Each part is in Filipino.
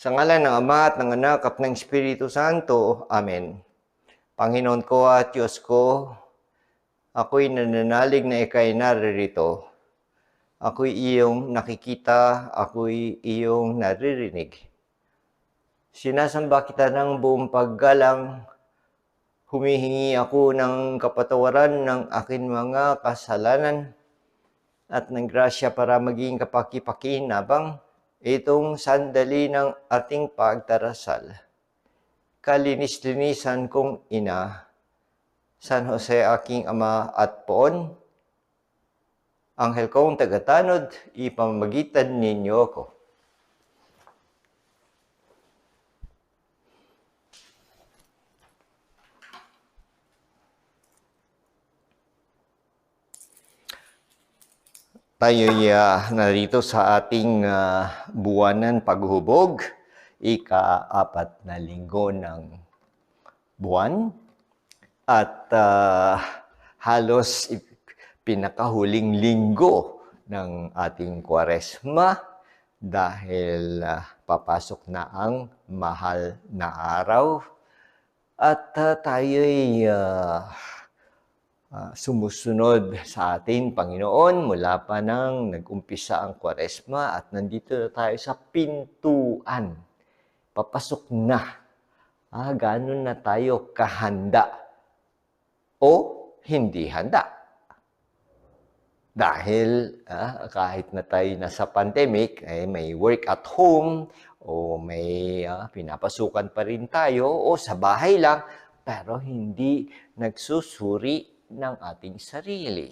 Sa ngalan ng Ama at ng Anak at ng Espiritu Santo. Amen. Panginoon ko at Diyos ko, ako'y nananalig na ika'y naririto. Ako'y iyong nakikita, ako'y iyong naririnig. Sinasamba kita ng buong paggalang, humihingi ako ng kapatawaran ng akin mga kasalanan at ng grasya para maging kapaki-pakinabang itong sandali ng ating pagdarasal. Kalinis-linisan kong ina, San Jose aking ama at poon, anghel kong tagatanod, ipamamagitan ninyo ako. Tayo'y narito sa ating buwanan paghubog, ika-4 na linggo ng buwan, at halos pinakahuling linggo ng ating Kwaresma dahil papasok na ang mahal na araw at tayo'y sumusunod sa ating Panginoon mula pa nang nag-umpisa ang Kwaresma at nandito na tayo sa pintuan. Papasok na. Gano'n na tayo kahanda o hindi handa. Dahil kahit na tayo nasa pandemic, may work at home o may pinapasukan pa rin tayo o sa bahay lang, pero hindi nagsusuri ng ating sarili.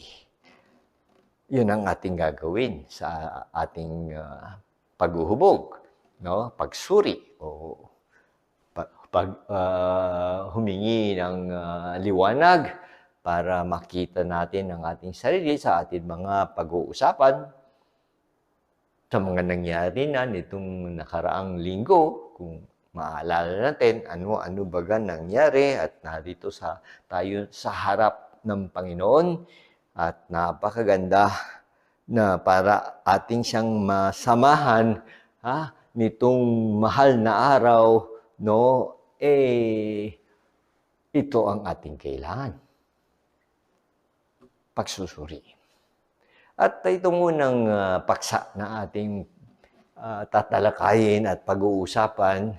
Yun ang ating gagawin sa ating paghuhubog, no? Pagsuri o humingi ng liwanag para makita natin ang ating sarili sa ating mga pag-uusapan sa mga nangyari na nitong nakaraang linggo. Kung maalala natin, ano baga nangyari at narito tayo sa harap ng Panginoon at napakaganda na para ating siyang masamahan nitong mahal na araw, no? Ito ang ating kailangan. Pagsusuri. At ito munang paksa na ating tatalakayin at pag-uusapan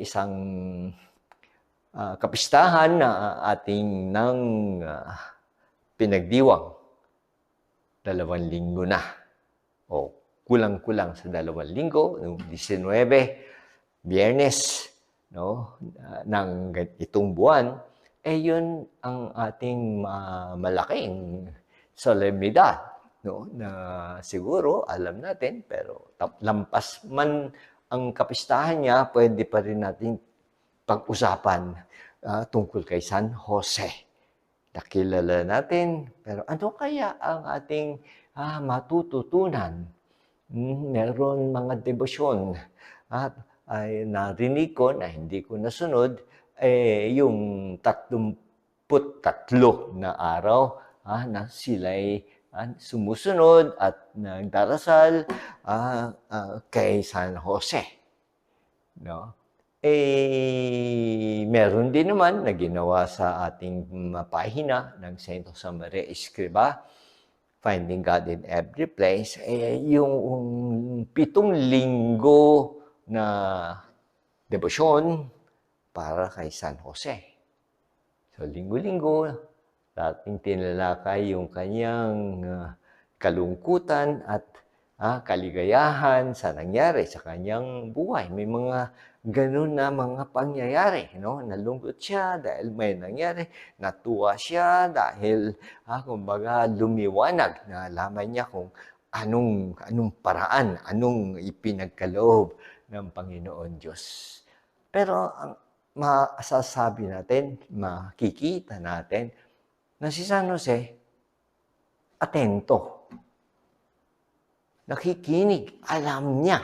isang kapistahan na ating nang pinagdiwang 2 linggo na o kulang-kulang sa 2 linggo, noong 19, Biyernes, no, ng itong buwan, yun ang ating malaking solemnidad, no, na siguro alam natin, pero lampas man ang kapistahan niya, pwede pa rin natin pag-usapan tungkol kay San Jose. Nakilala natin, pero ano kaya ang ating matututunan? Meron mga debosyon at narinig ko na hindi ko nasunod, yung 33 na araw na sila'y sumusunod at nagdarasal kay San Jose. No? Meron din naman na ginawa sa ating pahina ng Saint Josemaria Escrivá, Finding God in Every Place, yung 7 linggo na debosyon para kay San Jose. So, linggo-linggo, dating tinalakay yung kanyang kalungkutan at kaligayahan sa nangyari sa kanyang buhay. May mga ganun na mga pangyayari, no? Nalungkot siya dahil may nangyari, natuwa siya dahil kumbaga lumiwanag, nalaman niya kung anong paraan, anong ipinagkaloob ng Panginoon Diyos. Pero ang masasabi natin, makikita natin na si San Jose atento, nakikinig, alam niya,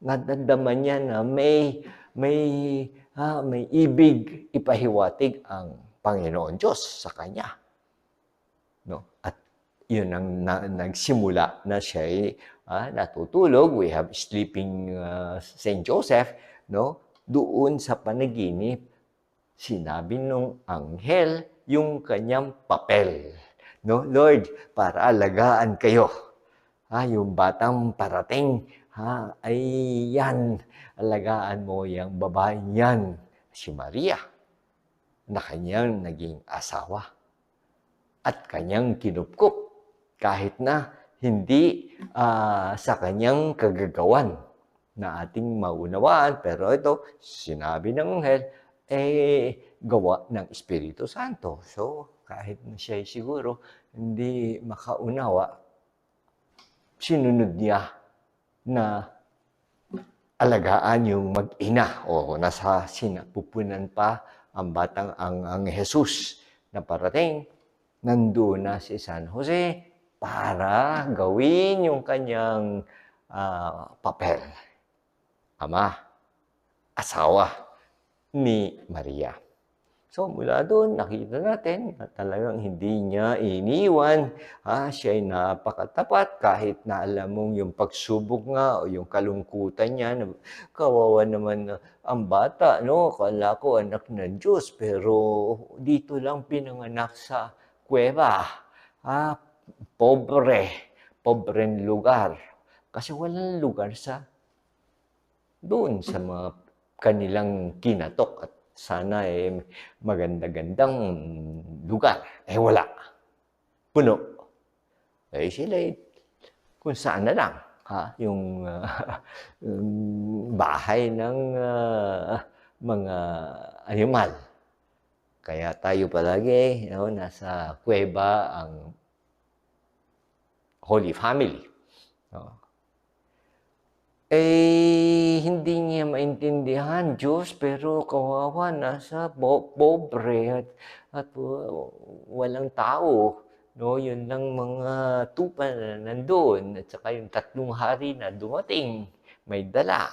nadadama niya na may ibig ipahiwatig ang Panginoon Diyos sa kanya. No? At yun ang nagsimula na siya'y natutulog. We have sleeping Saint Joseph, no? Doon sa panaginip, sinabi nung anghel yung kanyang papel. No, Lord, para alagaan kayo. Yung batang parating, ay yan, alagaan mo yung babaeng yan, si Maria, na kanyang naging asawa. At kanyang kinupkup kahit na hindi sa kanyang kagagawan na ating maunawaan. Pero ito, sinabi ng anghel, gawa ng Espiritu Santo. So, kahit na siya siguro hindi makaunawa, sinunod niya na alagaan yung mag-ina o nasa sinapupunan pa ang batang ang Jesus na parating. Nandoon na si San Jose para gawin yung kanyang papel. Ama, asawa ni Maria. So mula doon, nakita natin na talagang hindi niya iniwan. Siya ay napakatapat kahit na alam mong yung pagsubok nga o yung kalungkutan niya. Kawawa naman ang bata, no? Kala ko anak ng Diyos, pero dito lang pinanganak sa kuweba. Pobreng lugar. Kasi walang lugar doon sa mga kanilang kinatok at sana maganda-gandang lugar. Wala. Puno. Sila kung saan na lang. Yung bahay ng mga animal. Kaya tayo palagi, nasa kuweba ang Holy Family. Hindi niya maintindihan, Diyos, pero kawawa, nasa pobre at walang tao. No, yun lang mga tupa na nandun, at saka yung 3 hari na dumating, may dala.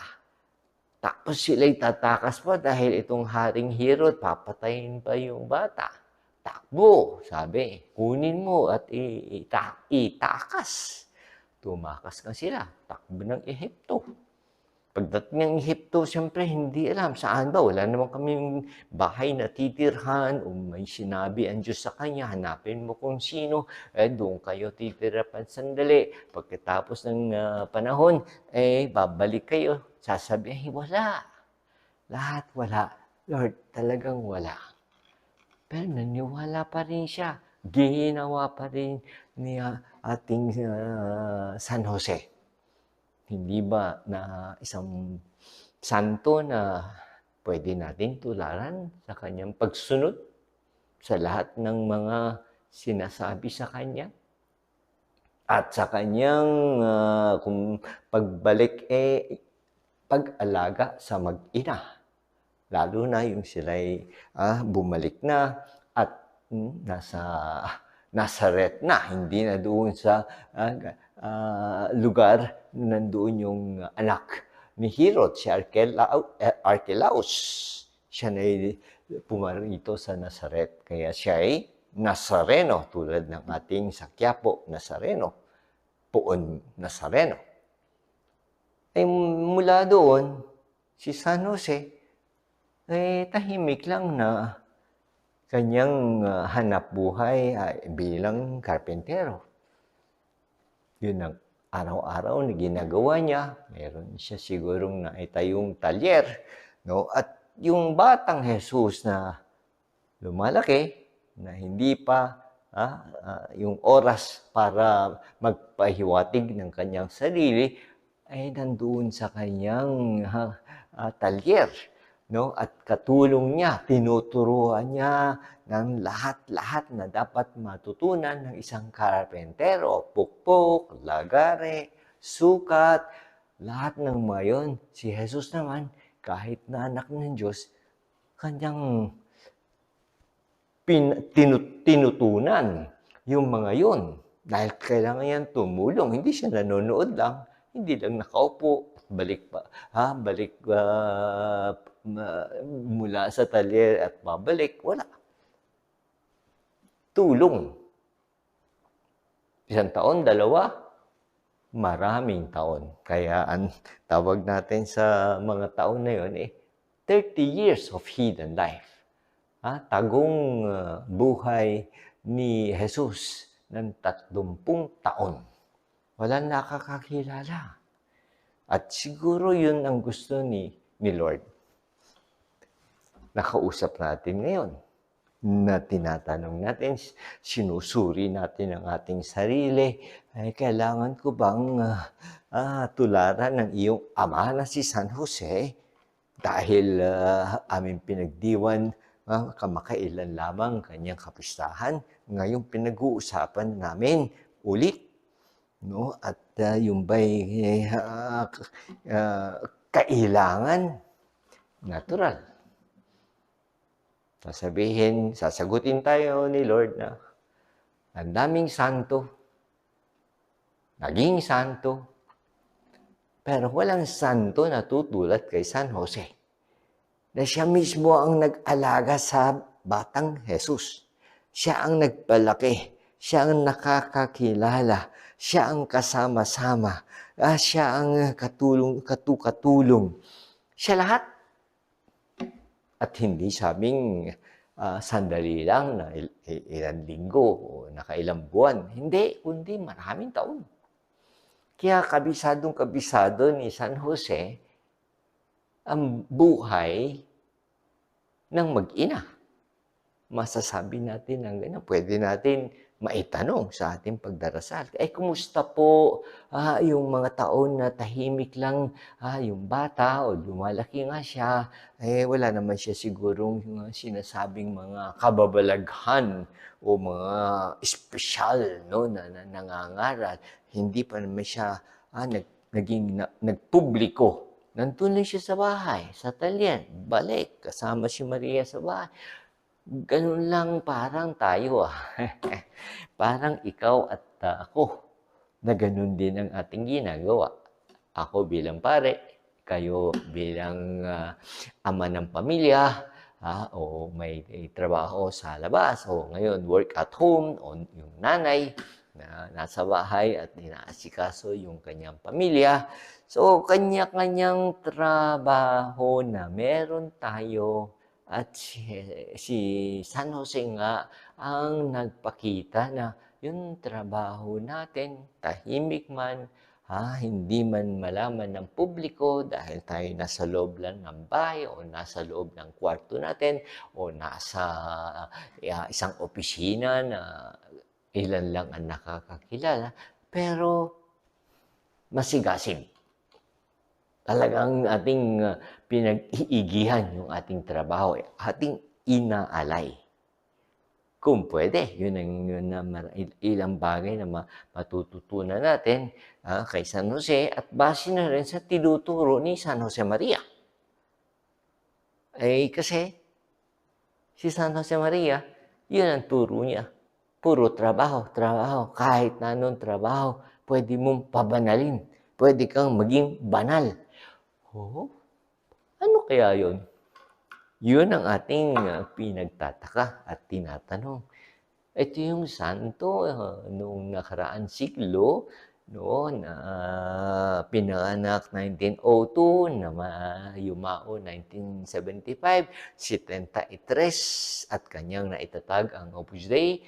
Tapos sila'y tatakas pa dahil itong haring Herod, papatayin pa yung bata. Takbo, sabi, kunin mo at itakas. Tumakas na sila, takbo ng Ehipto. Pagdating ng Ehipto, siyempre hindi alam saan ba. Wala naman kaming bahay na titirhan o may sinabi ang Diyos sa kanya, hanapin mo kung sino, doon kayo titira sandali. Pagkatapos ng panahon, babalik kayo. Sasabihin, wala. Lahat wala. Lord, talagang wala. Pero naniwala pa rin siya. Ginawa pa rin ni ating San Jose. Hindi ba na isang santo na pwede natin tularan sa kanyang pagsunod sa lahat ng mga sinasabi sa kanya? At sa kanyang kung pagbalik pag-alaga sa mag-ina. Lalo na yung sila'y bumalik na at nasa Nazaret na, hindi na doon sa lugar na nandoon yung anak ni Herod, si Archelaus. Siya na pumarito sa Nazaret. Kaya siya ay Nazareno, tulad ng ating sa Quiapo, Nazareno. Poon Nazareno. Mula doon, si San Jose, tahimik lang na kanyang hanap buhay bilang karpentero. Yun ang araw-araw na ginagawa niya. Meron siya sigurong naitayong talyer. No? At yung batang Jesus na lumalaki, na hindi pa yung oras para magpahiwatig ng kanyang sarili, ay nandoon sa kanyang talyer. No? At katulong niya, tinuturuan niya ng lahat-lahat na dapat matutunan ng isang karpentero. Pukpok, lagare, sukat, lahat ng mga yun. Si Jesus naman, kahit na anak ng Diyos, kanyang tinutunan yung mga yun. Dahil kailangan yan tumulong. Hindi siya nanonood lang. Hindi lang nakaupo. Balik mula sa talyer at babalik. Wala. Tulong. Isang taon, dalawa, maraming taon. Kaya ang tawag natin sa mga taon na yun, 30 years of hidden life. Tagong buhay ni Jesus ng 30 taon. Walang nakakakilala. At siguro yun ang gusto ni Lord. Nakausap natin ngayon na tinatanong natin, sinusuri natin ang ating sarili, ay kailangan ko bang tularan ng iyong ama na si San Jose dahil aming pinagdiwan kamakailan lamang kanyang kapistahan. Ngayong pinag-uusapan namin ulit, no? At yung ba'y kailangan natural. Sasagutin tayo ni Lord na ang daming santo, naging santo, pero walang santo na tutulad kay San Jose. Na siya mismo ang nag-alaga sa batang Jesus. Siya ang nagpalaki, siya ang nakakakilala, siya ang kasama-sama, siya ang katulong, siya lahat. At hindi sabing sandali lang na ilang linggo o nakailang buwan. Hindi, kundi maraming taon. Kaya kabisado ni San Jose ang buhay ng mag-ina. Masasabi natin ang ganyan. Pwede natin maitanong sa ating pagdarasal. Kumusta po yung mga taon na tahimik lang yung bata o lumalaki nga siya? Wala naman siya sigurong sinasabing mga kababalaghan o mga espesyal, no, na nangangaral. Hindi pa naman siya nagpubliko. Nandun lang siya sa bahay, sa talyan, balik, kasama si Maria sa bahay. Ganun lang parang tayo Parang ikaw at ako na ganun din ang ating ginagawa. Ako bilang pare, kayo bilang ama ng pamilya, o may trabaho sa labas, o ngayon work at home, o yung nanay na nasa bahay at inaasikaso yung kanyang pamilya. So, kanya-kanyang trabaho na meron tayo. At si San Jose nga ang nagpakita na yung trabaho natin, tahimik man, hindi man malaman ng publiko dahil tayo nasa loob lang ng bahay o nasa loob ng kwarto natin o nasa isang opisina na ilan lang ang nakakakilala, pero masigasig. Talagang ating pinag-iigihan yung ating trabaho, ating inaalay. Kung pwede, yun ilang bagay na matututunan natin kay San Jose at base na rin sa tinuturo ni San Jose Maria. Kasi si San Jose Maria, yun ang turo niya. Puro trabaho, trabaho. Kahit na anong trabaho, pwede mong pabanalin. Pwede kang maging banal. Ano kaya yun? Yun ang ating pinagtataka at tinatanong. Ito yung santo noong nakaraan siglo, no, na pinanganak 1902, na yumao 1975, 73 at kanyang naitatag ang Opus Dei.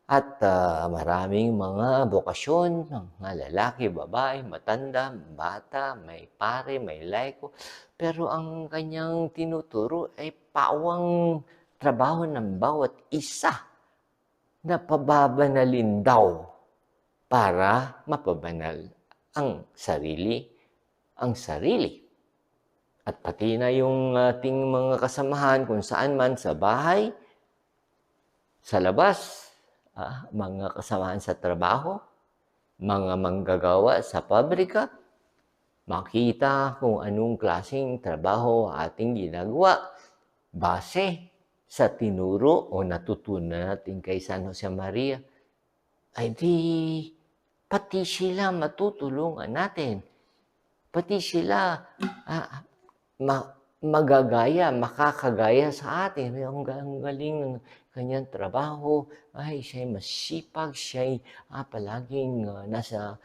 At maraming mga bokasyon, mga lalaki, babae, matanda, bata, may pare, may laiko. Pero ang kanyang tinuturo ay pawang trabaho ng bawat isa na pababanalin daw para mapabanal ang sarili. At pati na yung ating mga kasamahan kung saan man sa bahay, sa labas, mga kasamahan sa trabaho, mga manggagawa sa pabrika, makita kung anong klaseng trabaho ating ginagawa base sa tinuro o natutunan natin kay San Jose Maria, ay di pati sila matutulungan natin. Pati sila makakagaya sa atin. Ang galing ng kanyang trabaho. Ay, siya'y masipag, siya'y palaging nasa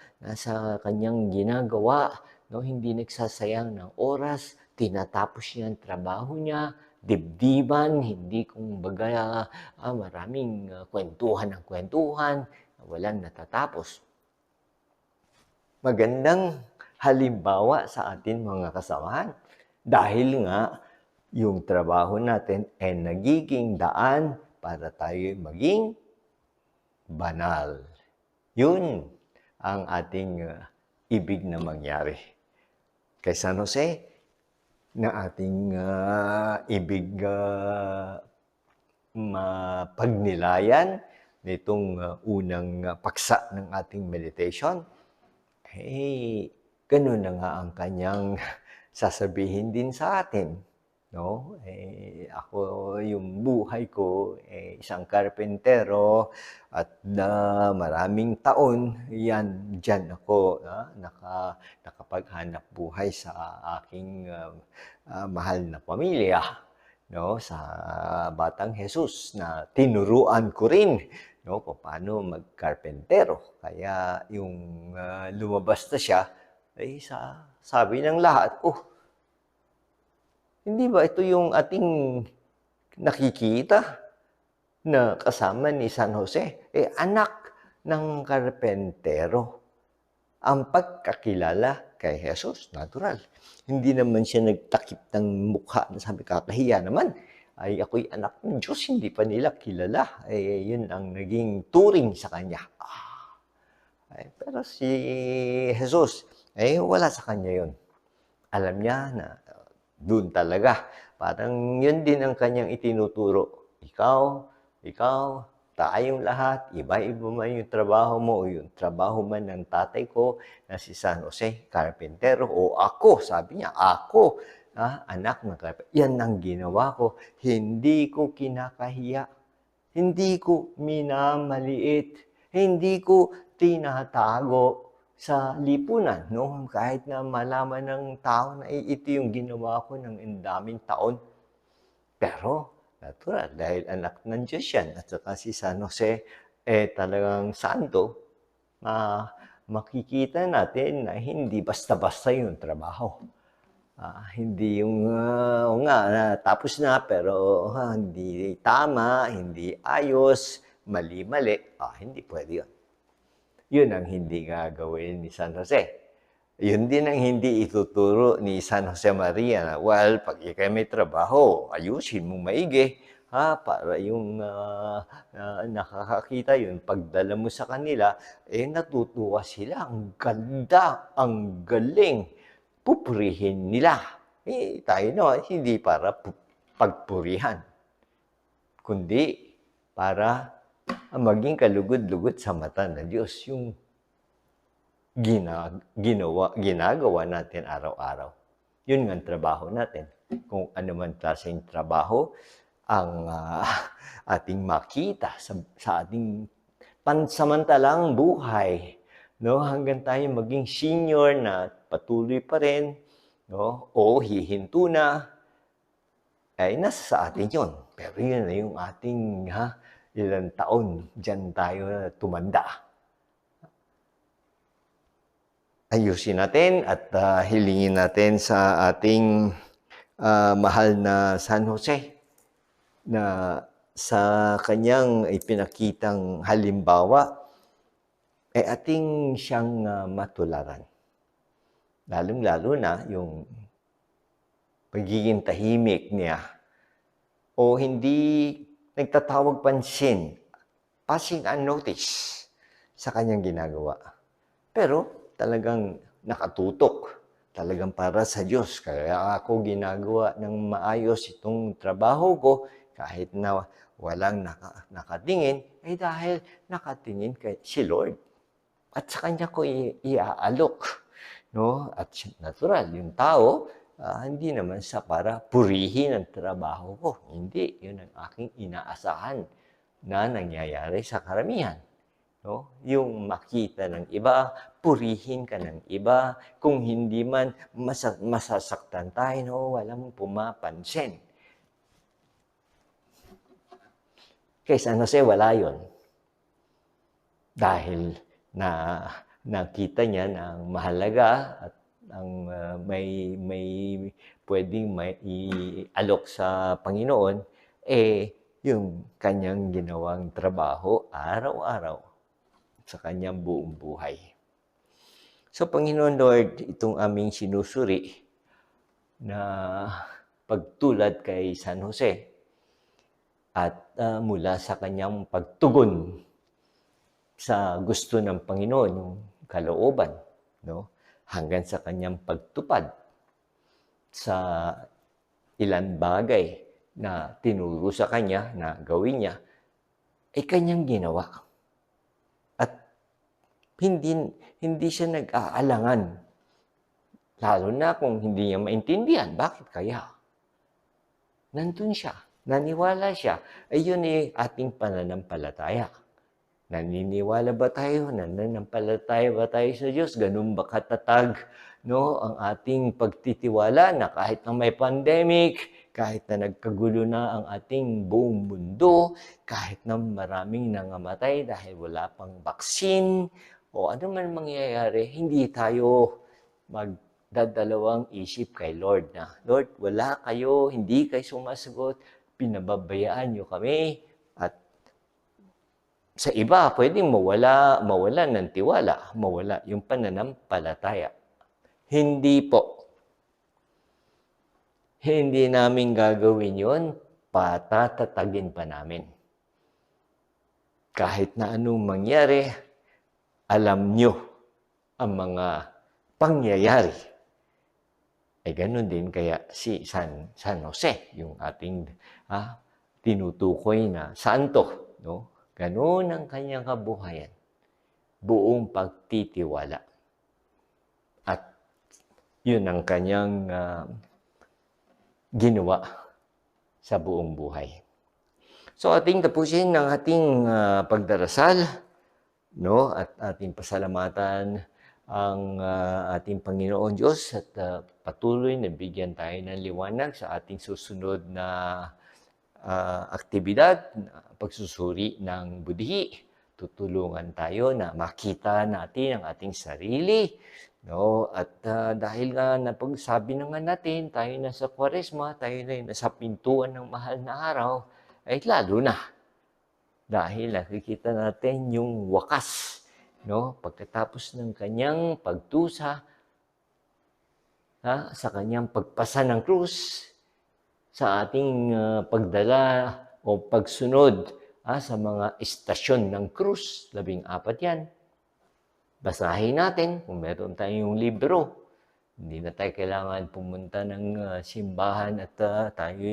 kanyang ginagawa. No? Hindi nagsasayang ng oras. Tinatapos niya ang trabaho niya. Dibdiban, hindi kumbaga maraming kwentuhan ng kwentuhan. Walang natatapos. Magandang halimbawa sa atin mga kasamahan. Dahil nga, yung trabaho natin ay nagiging daan para tayo maging banal. Yun ang ating ibig na mangyari. Kay San Jose, na ating ibig mapagnilayan nitong unang paksa ng ating meditation, ganun na nga ang kanyang sasabihin din sa atin. No? Ako, yung buhay ko, isang karpentero at maraming taon, dyan ako nakapaghanap buhay sa aking mahal na pamilya. No? Sa Batang Jesus na tinuruan ko rin. No, paano magkarpentero. Kaya yung lumabas na siya, sabi ng lahat, hindi ba ito yung ating nakikita na kasama ni San Jose? Anak ng karpentero. Ang pagkakilala kay Jesus, natural. Hindi naman siya nagtakip ng mukha na sabi, kakahiya naman. Ako'y anak ng Diyos, hindi pa nila kilala. Yun ang naging turing sa kanya. Pero si Jesus, wala sa kanya yun. Alam niya na doon talaga. Parang yun din ang kanyang itinuturo. Ikaw, tayong lahat, iba-iba man yung trabaho mo o yung trabaho man ng tatay ko na si San Jose, karpentero, o ako, sabi niya, ako, anak ng karpentero. Yan ang ginawa ko. Hindi ko kinakahiya. Hindi ko minamaliit. Hindi ko tinatago sa lipunan. No? Kahit na malaman ng tao na ito yung ginawa ko ng daming taon. Pero, natural, dahil anak ng Diyos yan, at saka si San Jose, talagang santo, makikita natin na hindi basta-basta yung trabaho. Hindi yung, tapos na, pero hindi tama, hindi ayos, mali-mali. Hindi pwede yun. Yun ang hindi gagawin ni San Jose. Yun din ang hindi ituturo ni San Jose Maria na, pag ikay may trabaho, ayusin mo maigi, para yung nakakakita yun, pagdala mo sa kanila, natutuwa sila, ang ganda, ang galing, pupurihin nila. Tayo no, hindi para pagpurihan, kundi para maging kalugod-lugod sa mata ng Diyos yung ginagawa natin araw-araw. Yun nga ang trabaho natin. Kung ano man klaseng trabaho ang ating makita sa ating pansamantalang buhay, no? Hanggang tayo maging senior na patuloy pa rin, no? O hihinto na, nasa sa atin yun. Pero yun na yung ating ilang taon dyan tayo tumanda. Ayusin natin at hilingin natin sa ating mahal na San Jose na sa kanyang ipinakitang halimbawa, ating siyang matularan. Lalong-lalo na yung pagiging tahimik niya o hindi nagtatawag pansin, passing unnoticed sa kanyang ginagawa. Pero talagang nakatutok, talagang para sa Diyos. Kaya ako ginagawa ng maayos itong trabaho ko kahit na walang nakatingin, dahil nakatingin kay si Lord. At sa Kanya ko iaalok. No? At natural, yung tao, hindi naman sa para purihin ang trabaho ko. Hindi, yun ang aking inaasahan na nangyayari sa karamihan. no? Yung makita ng iba, purihin ka ng iba, kung hindi man masasaktan tayo, no? Walang pumapansin. Kay San Jose, wala yun. Dahil nakita niya na ang mahalaga at ang may pwedeng ialok sa Panginoon, yung kanyang ginawang trabaho araw-araw sa kanyang buong buhay. So, Panginoon Lord, itong aming sinusuri na pagtulad kay San Jose at mula sa kanyang pagtugon sa gusto ng Panginoon, yung kalooban, no? Hanggang sa kanyang pagtupad sa ilan bagay na tinuro sa kanya na gawin niya, ay kanyang ginawa. At hindi siya nag-aalangan. Lalo na kung hindi niya maintindihan, bakit kaya? Nandun siya, naniwala siya. Ayun ating pananampalataya. Naniniwala ba tayo? Nananampalataya ba tayo sa Diyos? Ganun ba katatag, no, ang ating pagtitiwala na kahit na may pandemic, kahit na nagkagulo na ang ating buong mundo, kahit na maraming nangamatay dahil wala pang baksin, o ano man mangyayari, hindi tayo magdadalawang isip kay Lord na, Lord, wala kayo, hindi kayo sumasagot, pinababayaan niyo kami, at sa iba, pwedeng mawala ng tiwala, mawala yung pananampalataya. Hindi po. Hindi namin gagawin yun, patatatagin pa namin. Kahit na anong mangyari, alam nyo ang mga pangyayari. Ay ganun din kaya si San Jose, yung ating tinutukoy na santo, no? Ganun ang kanyang kabuhayan, buong pagtitiwala. At yun ang kanyang ginawa sa buong buhay. So ating tapusin ng ating pagdarasal, no? At ating pasalamatan ang ating Panginoon Diyos at patuloy na bigyan tayo ng liwanag sa ating susunod na aktibidad, pagsusuri ng budhi. Tutulungan tayo na makita natin ang ating sarili, no? At dahil napagsabi na nga natin, tayo na sa Kwaresma, tayo na sa pintuan ng mahal na araw, ay lalo na. Dahil nakikita natin yung wakas, no? Pagkatapos ng kanyang pagtusa, sa kanyang pagpasa ng krus, sa ating pagdala o pagsunod sa mga istasyon ng krus, 14 yan. Basahin natin kung meron tayong libro. Hindi na tayo kailangan pumunta ng simbahan at tayo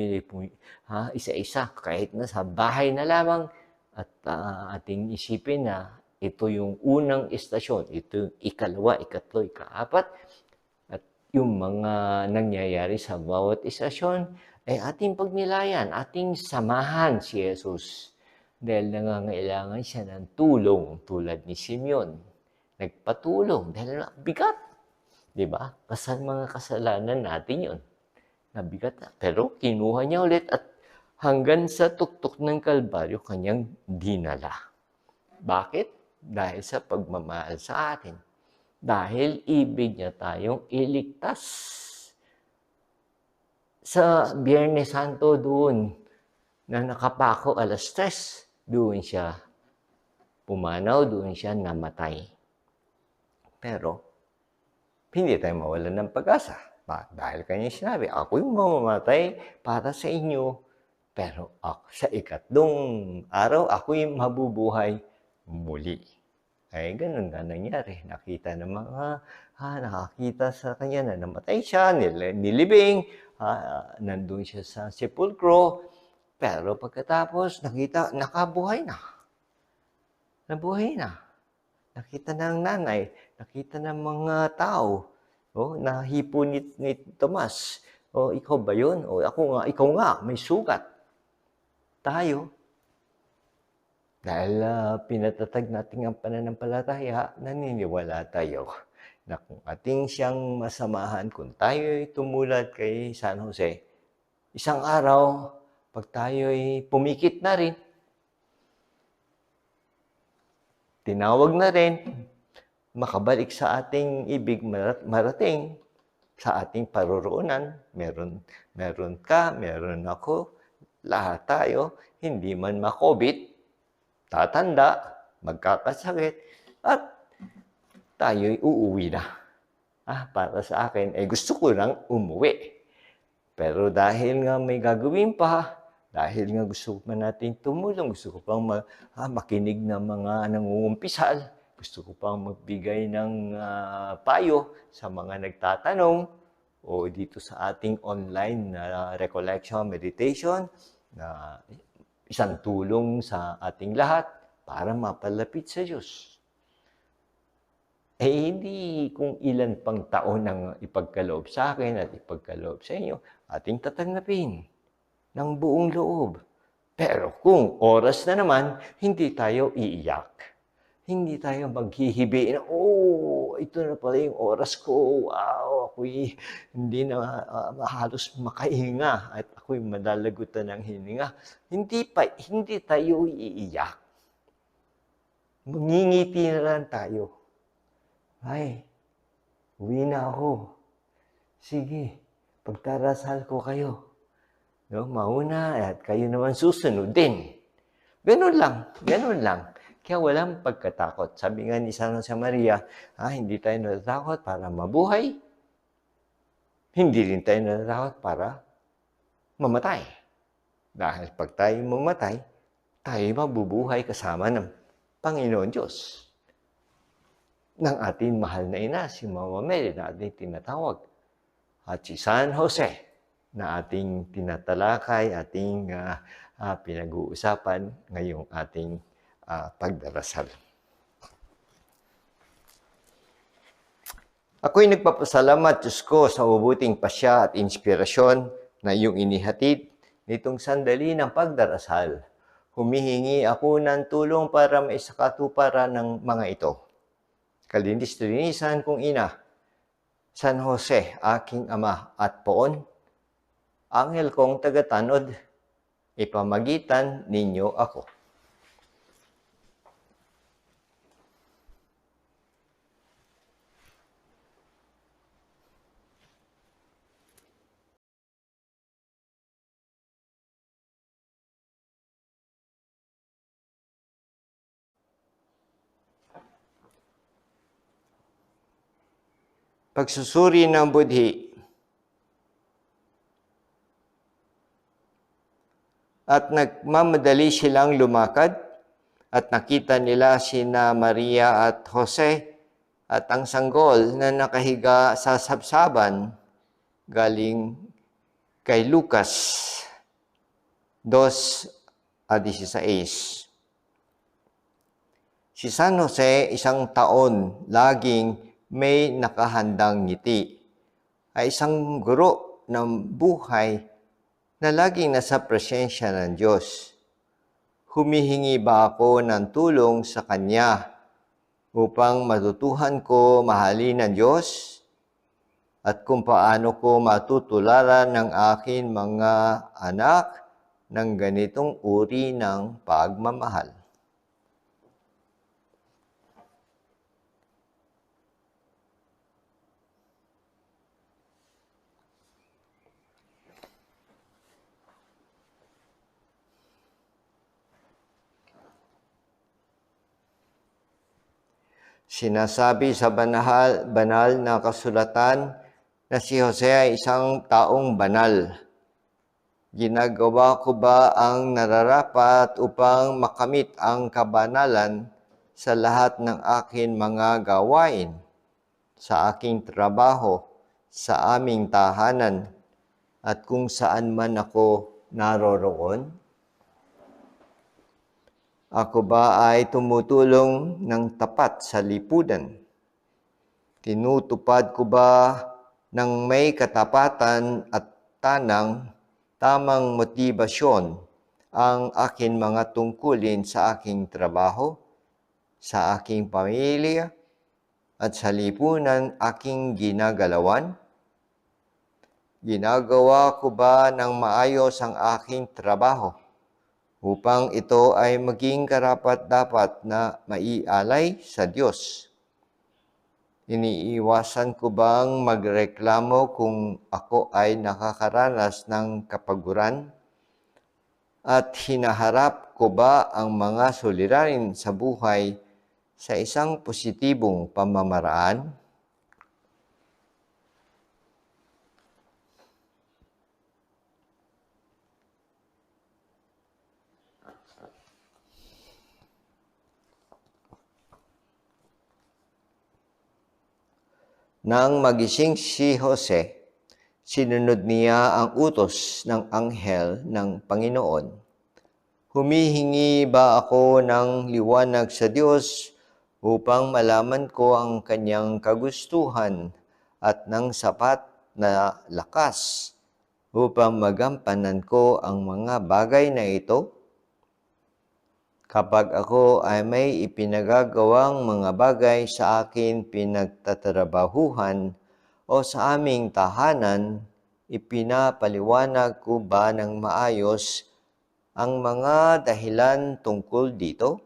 isa-isa. Kahit na sa bahay na lamang at ating isipin na ito yung unang istasyon, ito yung ikalawa, ikatlo, ikaapat. At yung mga nangyayari sa bawat istasyon, ay ating pagnilayan, ating samahan si Jesus. Dahil nangangailangan siya ng tulong tulad ni Simeon. Nagpatulong dahil bigat. Diba? Mga kasalanan natin yun. Nabigat na. Pero kinuha niya ulit at hanggang sa tuktok ng Kalbaryo kanyang dinala. Bakit? Dahil sa pagmamahal sa atin. Dahil ibig niya tayong iligtas. Sa Biyernes Santo doon na nakapako 3:00, doon siya pumanaw, doon siya namatay. Pero hindi tayo mawalan ng pag-asa. Dahil kanya sinabi, ako'y mamamatay para sa inyo. Pero sa ikatlong araw, ako'y mabubuhay muli. Ay, ganun na nangyari. Nakita ng mga, nakakita sa kanya na namatay siya, nilibing, nandun siya sa sepulkro. Pero pagkatapos, nakita, nakabuhay na. Nabuhay na. Nakita ng nanay, nakita ng mga tao, nahipo ni Tomas. Ikaw ba yun? Ikaw nga, may sugat. Tayo. Dahil pinatatag natin ang pananampalataya, naniniwala tayo na kung ating siyang masamahan, kung tayo'y tumulad kay San Jose, isang araw, pag tayo'y pumikit na rin, tinawag na rin, makabalik sa ating ibig marating, sa ating paroroonan, meron ka, meron ako, lahat tayo, hindi man makobit, tatanda, magkakasakit, at tayo'y uuwi na. Para sa akin, gusto ko lang umuwi. Pero dahil nga may gagawin pa, dahil nga gusto pa natin tumulong, gusto ko pang makinig ng mga nangungumpisal, gusto ko pang magbigay ng payo sa mga nagtatanong o dito sa ating online na recollection meditation na isang tulong sa ating lahat para mapalapit sa Diyos. Hindi kung ilan pang taon ang ipagkaloob sa akin at ipagkaloob sa inyo, ating tatanggapin ng buong loob. Pero kung oras na naman, hindi tayo iiyak. Hindi tayo maghihibi na, ito na pala yung oras ko. Wow, ako'y hindi na halos makahinga at ako'y madalagutan ng hininga. Hindi tayo iiyak. Mangingiti na lang tayo. Ay, uwi na ako. Sige, pagdarasal ko kayo. No, mauna at kayo naman susunod din. Ganun lang. Kaya walang pagkatakot. Sabi nga ni San Jose Maria, hindi tayo natatakot para mabuhay. Hindi rin tayo natatakot para mamatay. Dahil pag tayo mamatay, tayo mabubuhay kasama ng Panginoon Diyos. Ng ating mahal na ina, si Mama Mary, na ating tinatawag. At si San Jose, na ating tinatalakay, ating pinag-uusapan ngayong ating pagdarasal. Ako'y nagpapasalamat, Diyos ko, sa mabuting pasya at inspirasyon na iyong inihatid nitong sandali ng pagdarasal. Humihingi ako ng tulong para maisakatuparan ng mga ito. Kalinis-linisan kong ina, San Jose, aking ama at poon, anghel kong tagatanod, ipamagitan ninyo ako. Pagsusuri ng budhi. At nagmamadali silang lumakad at nakita nila sina Maria at Jose at ang sanggol na nakahiga sa sabsaban galing kay Lucas 2:16. Si San Jose, isang taon, laging may nakahandang ngiti, ay isang guro ng buhay na laging nasa presensya ng Diyos. Humihingi ba ako ng tulong sa Kanya upang matutuhan ko mahalin ng Diyos at kung paano ko matutularan ng akin mga anak ng ganitong uri ng pagmamahal? Sinasabi sa banal na kasulatan na si Jose ay isang taong banal. Ginagawa ko ba ang nararapat upang makamit ang kabanalan sa lahat ng aking mga gawain, sa aking trabaho, sa aming tahanan, at kung saan man ako naroroon? Ako ba ay tumutulong ng tapat sa lipunan? Tinutupad ko ba ng may katapatan at tamang motibasyon ang aking mga tungkulin sa aking trabaho, sa aking pamilya, at sa lipunan aking ginagalawan? Ginagawa ko ba ng maayos ang aking trabaho upang ito ay maging karapat-dapat na maialay sa Diyos? Iniiwasan ko bang magreklamo kung ako ay nakakaranas ng kapaguran? At hinaharap ko ba ang mga suliranin sa buhay sa isang positibong pamamaraan? Nang magising si Jose, sinunod niya ang utos ng anghel ng Panginoon. Humihingi ba ako ng liwanag sa Diyos upang malaman ko ang kanyang kagustuhan at ng sapat na lakas upang magampanan ko ang mga bagay na ito? Kapag ako ay may ipinagagawang mga bagay sa akin pinagtatrabahuhan o sa aming tahanan, ipinapaliwanag ko ba ng maayos ang mga dahilan tungkol dito?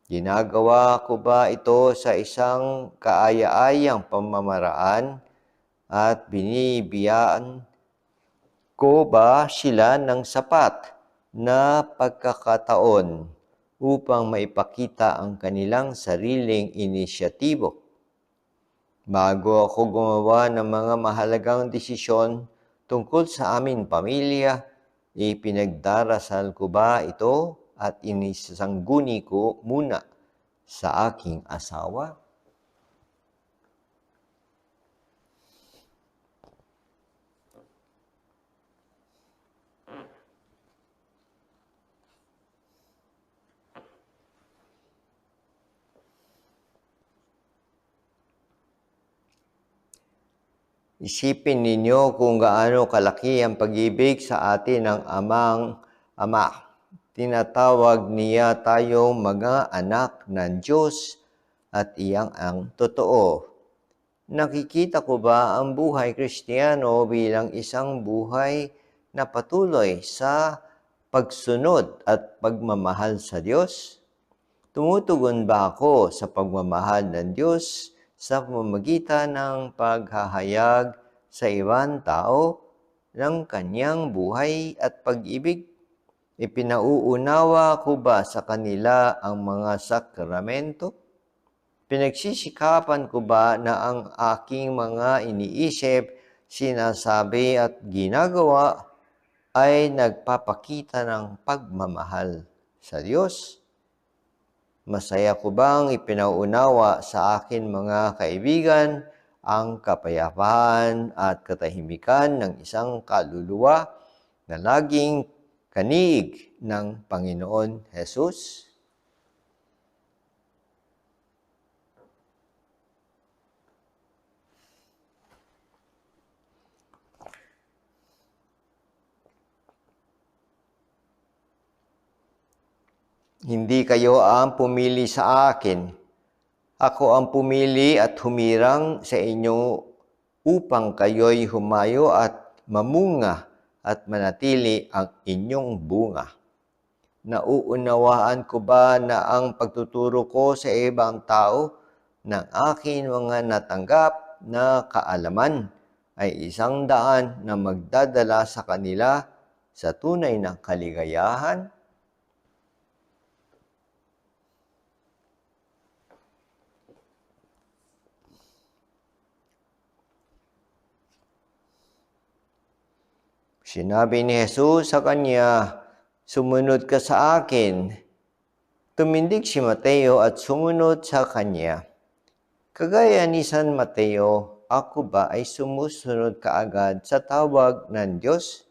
Ginagawa ko ba ito sa isang kaaya-ayang pamamaraan at binibiyaan ko ba sila ng sapat na pagkakataon upang maipakita ang kanilang sariling inisyatibo? Bago ako gumawa ng mga mahalagang desisyon tungkol sa aming pamilya, ipinagdarasal ko ba ito at inisasangguni ko muna sa aking asawa? Isipin ninyo kung gaano kalaki ang pag-ibig sa atin ng Ama. Tinatawag niya tayong mga anak ng Diyos at iyang ang totoo. Nakikita ko ba ang buhay Kristiyano bilang isang buhay na patuloy sa pagsunod at pagmamahal sa Diyos? Tumutugon ba ako sa pagmamahal ng Diyos sa pamamagitan ng paghahayag sa ibang tao ng kanyang buhay at pag-ibig? Ipinauunawa ko ba sa kanila ang mga sakramento? Pinagsisikapan ko ba na ang aking mga iniisip, sinasabi at ginagawa ay nagpapakita ng pagmamahal sa Diyos? Masaya ko bang ipinauunawa sa akin mga kaibigan ang kapayapaan at katahimikan ng isang kaluluwa na laging kaniig ng Panginoon Jesus? Hindi kayo ang pumili sa akin. Ako ang pumili at humirang sa inyo upang kayo'y humayo at mamunga at manatili ang inyong bunga. Nauunawaan ko ba na ang pagtuturo ko sa ibang tao ng akin mga natanggap na kaalaman ay isang daan na magdadala sa kanila sa tunay na kaligayahan? Sinabi ni Jesus sa kanya, "Sumunod ka sa akin." Tumindig si Mateo at sumunod sa kanya. Kagaya ni San Mateo, ako ba ay sumusunod kaagad sa tawag ng Diyos?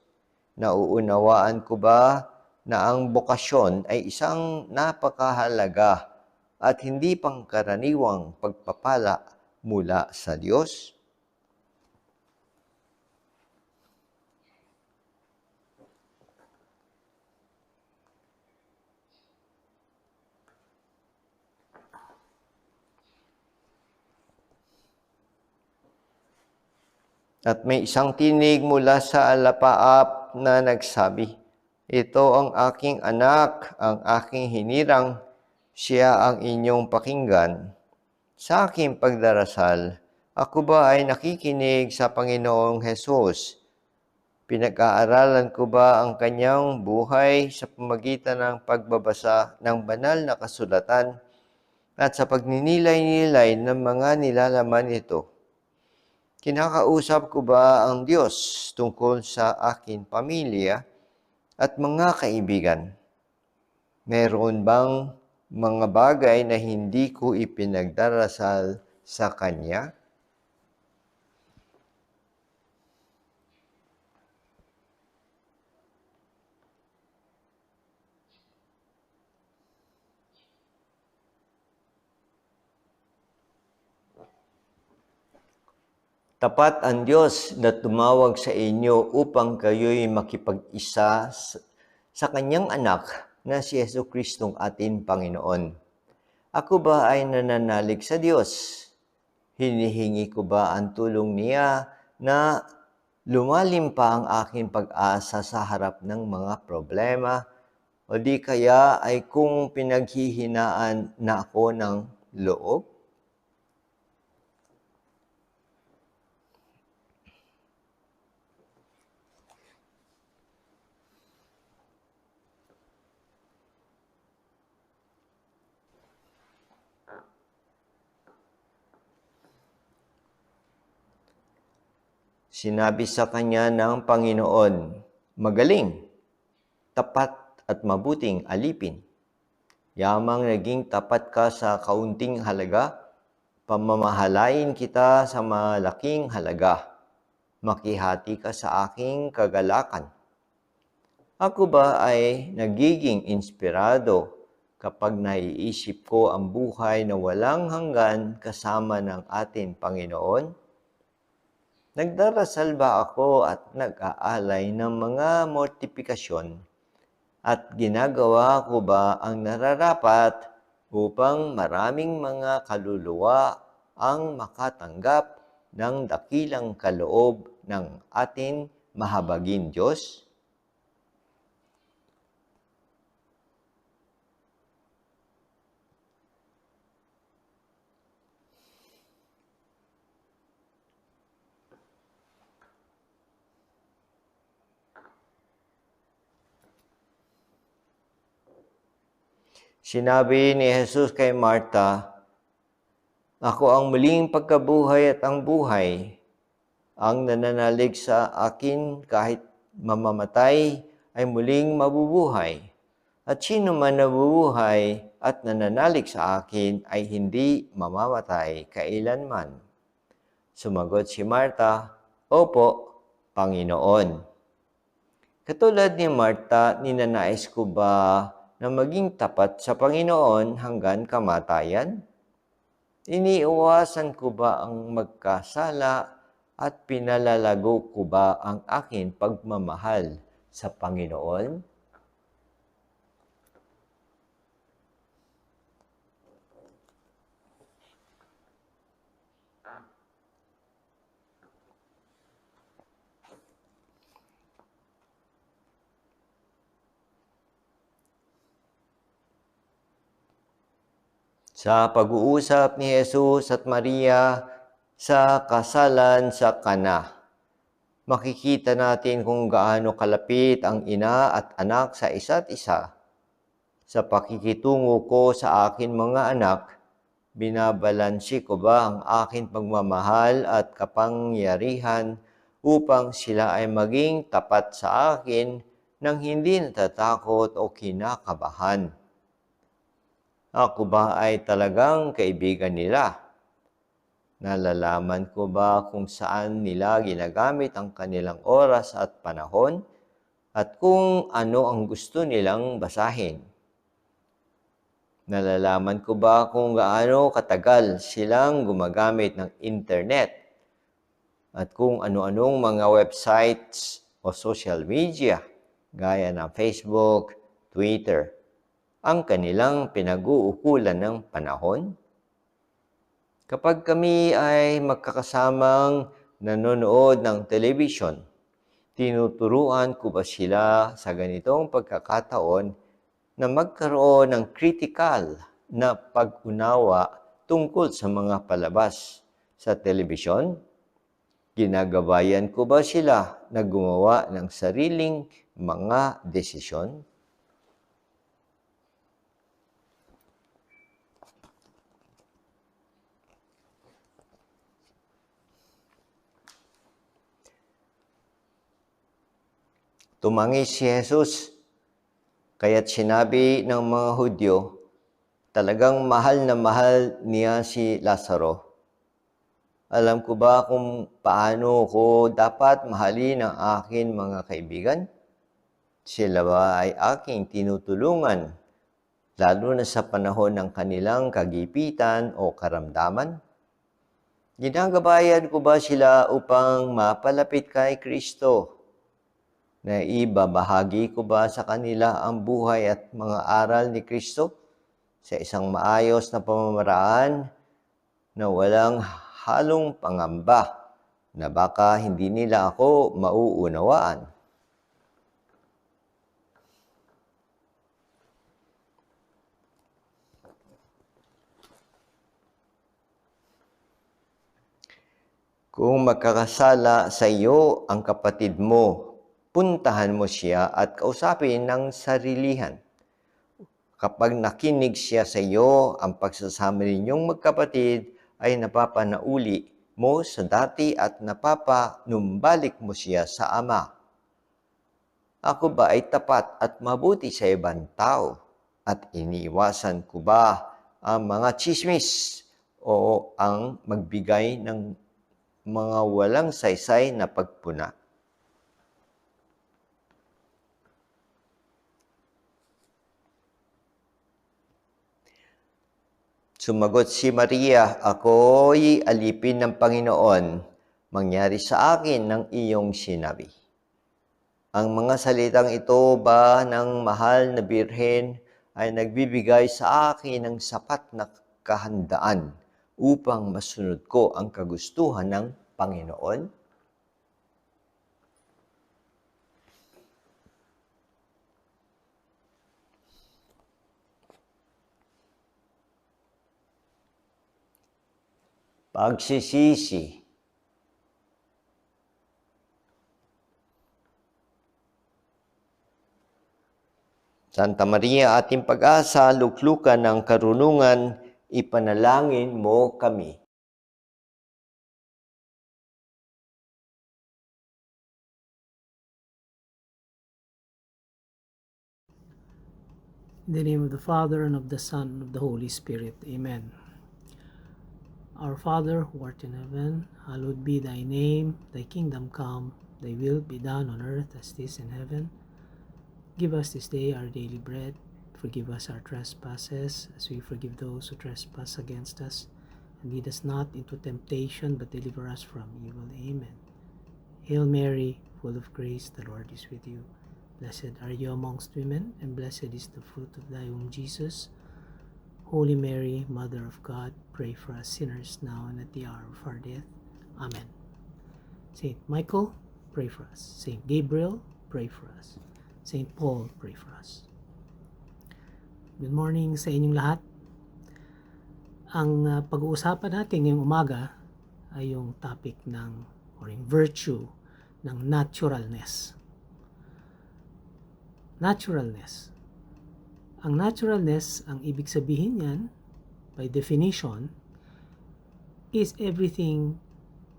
Nauunawaan ko ba na ang bokasyon ay isang napakahalaga at hindi pangkaraniwang pagpapala mula sa Diyos? At may isang tinig mula sa alapaap na nagsabi, "Ito ang aking anak, ang aking hinirang, siya ang inyong pakinggan." Sa aking pagdarasal, ako ba ay nakikinig sa Panginoong Hesus? Pinag-aaralan ko ba ang kanyang buhay sa pamagitan ng pagbabasa ng banal na kasulatan at sa pagninilay-nilay ng mga nilalaman nito? Kinakausap ko ba ang Diyos tungkol sa aking pamilya at mga kaibigan? Meron bang mga bagay na hindi ko ipinagdarasal sa Kanya? Tapat ang Diyos na tumawag sa inyo upang kayo'y makipag-isa sa Kanyang anak na si Jesucristong ating Panginoon. Ako ba ay nananalig sa Diyos? Hinihingi ko ba ang tulong niya na lumalim pa ang aking pag-asa sa harap ng mga problema? O di kaya ay kung pinaghihinaan na ako ng loob? Sinabi sa kanya ng Panginoon, "Magaling, tapat at mabuting alipin. Yamang naging tapat ka sa kaunting halaga, pamamahalain kita sa malaking halaga. Makihati ka sa aking kagalakan." Ako ba ay nagiging inspirado kapag naiisip ko ang buhay na walang hanggan kasama ng ating Panginoon? Nagdarasal ba ako at nag-aalay ng mga mortifikasyon at ginagawa ko ba ang nararapat upang maraming mga kaluluwa ang makatanggap ng dakilang kaloob ng ating mahabagin Diyos? Sinabi ni Jesus kay Marta, "Ako ang muling pagkabuhay at ang buhay. Ang nananalig sa akin kahit mamamatay ay muling mabubuhay. At sino man nabubuhay at nananalig sa akin ay hindi mamamatay kailanman." Sumagot si Marta, "Opo, Panginoon." Katulad ni Marta, ninanais ko ba na maging tapat sa Panginoon hanggang kamatayan? Iniiwasan ko ba ang magkasala at pinalalago ko ba ang aking pagmamahal sa Panginoon? Sa pag-uusap ni Jesus at Maria sa kasalan sa Kana, makikita natin kung gaano kalapit ang ina at anak sa isa't isa. Sa pakikitungo ko sa akin mga anak, binabalansi ko ba ang aking pagmamahal at kapangyarihan upang sila ay maging tapat sa akin nang hindi natatakot o kinakabahan? Ako ba ay talagang kaibigan nila? Nalalaman ko ba kung saan nila ginagamit ang kanilang oras at panahon at kung ano ang gusto nilang basahin? Nalalaman ko ba kung gaano katagal silang gumagamit ng internet at kung ano-anong mga websites o social media gaya ng Facebook, Twitter ang kanilang pinag-uukulan ng panahon? Kapag kami ay magkakasamang nanonood ng television, tinuturuan ko ba sila sa ganitong pagkakataon na magkaroon ng critical na pag-unawa tungkol sa mga palabas sa telebisyon? Ginagabayan ko ba sila na gumawa ng sariling mga desisyon? Tumangis si Jesus, kaya't sinabi ng mga Hudyo, talagang mahal na mahal niya si Lazaro. Alam ko ba kung paano ko dapat mahalin ang akin mga kaibigan? Sila ba ay aking tinutulungan, lalo na sa panahon ng kanilang kagipitan o karamdaman? Ginagabayan ko ba sila upang mapalapit kay Kristo? Naibabahagi ko ba sa kanila ang buhay at mga aral ni Kristo sa isang maayos na pamamaraan na walang halong pangamba na baka hindi nila ako mauunawaan? Kung magkakasala sa iyo ang kapatid mo, puntahan mo siya at kausapin ng sarilihan. Kapag nakinig siya sa iyo, ang pagsasama ninyong magkapatid ay napapanauli mo sa dati at napapanumbalik mo siya sa Ama. Ako ba ay tapat at mabuti sa ibang tao at iniiwasan ko ba ang mga tsismis o ang magbigay ng mga walang saysay na pagpuna? Sumagot si Maria, ako'y alipin ng Panginoon, mangyari sa akin ng iyong sinabi. Ang mga salitang ito ba ng mahal na birhen ay nagbibigay sa akin ng sapat na kahandaan upang masunod ko ang kagustuhan ng Panginoon? Pagsisisi. Santa Maria, ating pag-asa, luklukan ng karunungan, ipanalangin mo kami. In the name of the Father, and of the Son, and of the Holy Spirit. Amen. Our Father, who art in heaven, hallowed be thy name. Thy kingdom come, thy will be done on earth as it is in heaven. Give us this day our daily bread. Forgive us our trespasses, as we forgive those who trespass against us. And lead us not into temptation, but deliver us from evil. Amen. Hail Mary, full of grace, the Lord is with you. Blessed are you amongst women, and blessed is the fruit of thy womb, Jesus. Holy Mary, Mother of God, pray for us sinners now and at the hour of our death. Amen. Saint Michael, pray for us. Saint Gabriel, pray for us. Saint Paul, pray for us. Good morning sa inyong lahat. Ang pag-uusapan natin ngayong umaga ay yung topic ng, or yung virtue ng naturalness. Naturalness. Ang naturalness, ang ibig sabihin yan, by definition, is everything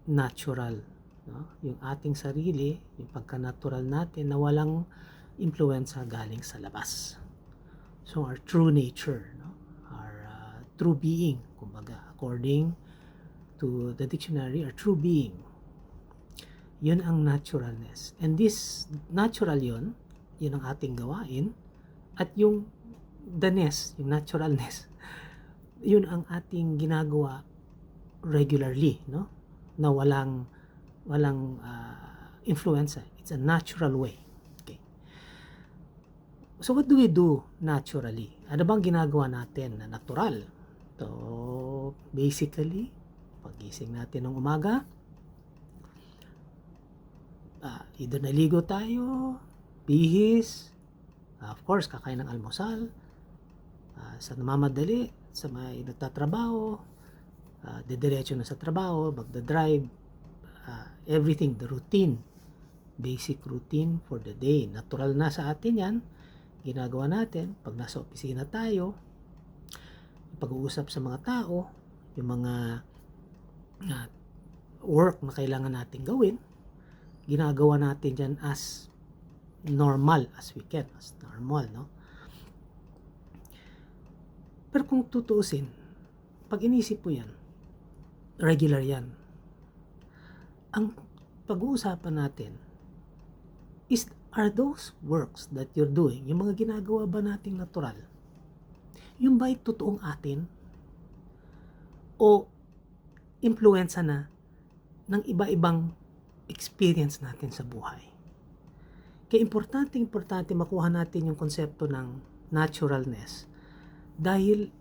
natural. No? Yung ating sarili, yung pagka-natural natin na walang influensya galing sa labas. So our true nature, no? Our true being, kumbaga, according to the dictionary, our true being. Yun ang naturalness. And this natural yun ang ating gawain. At yung the-ness, yung naturalness, yun ang ating ginagawa regularly, no? Na walang influenza. It's a natural way. Okay. So what do we do naturally? Ano bang ginagawa natin na natural? So basically, pagising natin ng umaga, Either naligo tayo, bihis, of course, kakain ng almusal, sa namamadali, sa may nagtatrabaho, didiretso na sa trabaho, magdadrive, everything, the routine, basic routine for the day. Natural na sa atin yan, ginagawa natin. Pag nasa opisina tayo, pag-uusap sa mga tao, yung mga work na kailangan natin gawin, ginagawa natin dyan as normal as we can, as normal, no? Pero kung tutuusin, pag inisip mo yan, regular yan. Ang pag-uusapan natin are those works that you're doing, yung mga ginagawa ba nating natural, yung ba'y totoong atin o impluensya na ng iba-ibang experience natin sa buhay? Kaya importante makuha natin yung konsepto ng naturalness dahil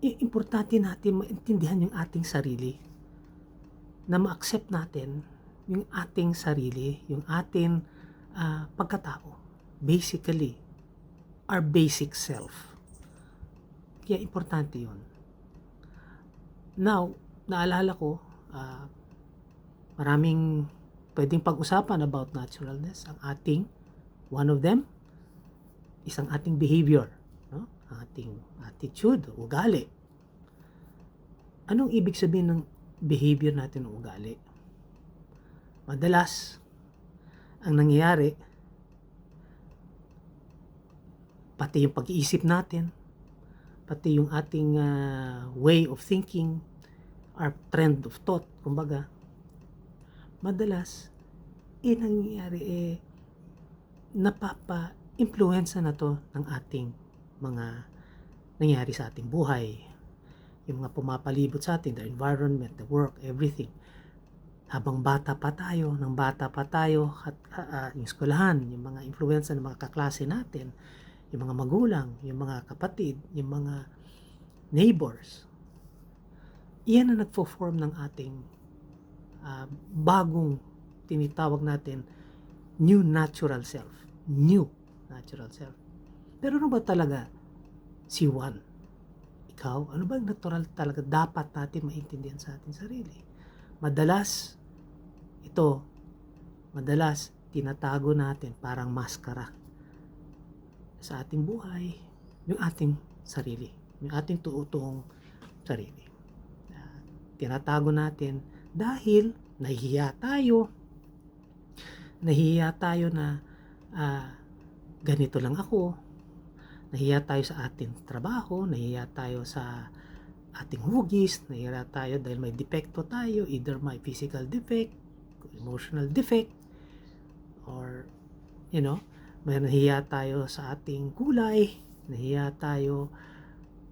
importante natin maintindihan yung ating sarili, na ma-accept natin yung ating sarili, yung ating pagkatao, basically our basic self. Kaya importante yun. Now, naalala ko, maraming pwedeng pag-usapan about naturalness. Ang ating, one of them, is ang ating behavior, no? Ang ating attitude, ugali. Anong ibig sabihin ng behavior natin o ugali? Madalas, ang nangyayari, pati yung pag-iisip natin, pati yung ating way of thinking, our trend of thought, kumbaga, madalas, nangyayari napapa-influensya na to ng ating mga nangyayari sa ating buhay. Yung mga pumapalibot sa atin, the environment, the work, everything. Habang bata pa tayo, yung eskwelahan, yung mga influensya ng mga kaklase natin, yung mga magulang, yung mga kapatid, yung mga neighbors. Iyan ang nagfo-form ng ating bagong tinitawag natin new natural self. Pero ano ba talaga si Juan? Ikaw, ano ba ang natural talaga dapat natin maintindihan sa ating sarili? Madalas tinatago natin parang maskara sa ating buhay yung ating sarili, yung ating tuutong sarili. Tinatago natin dahil nahihiya tayo na ganito lang ako, nahihiya tayo sa ating trabaho, nahihiya tayo sa ating hugis, nahihiya tayo dahil may depekto tayo, either may physical defect, emotional defect, or may nahihiya tayo sa ating kulay, nahihiya tayo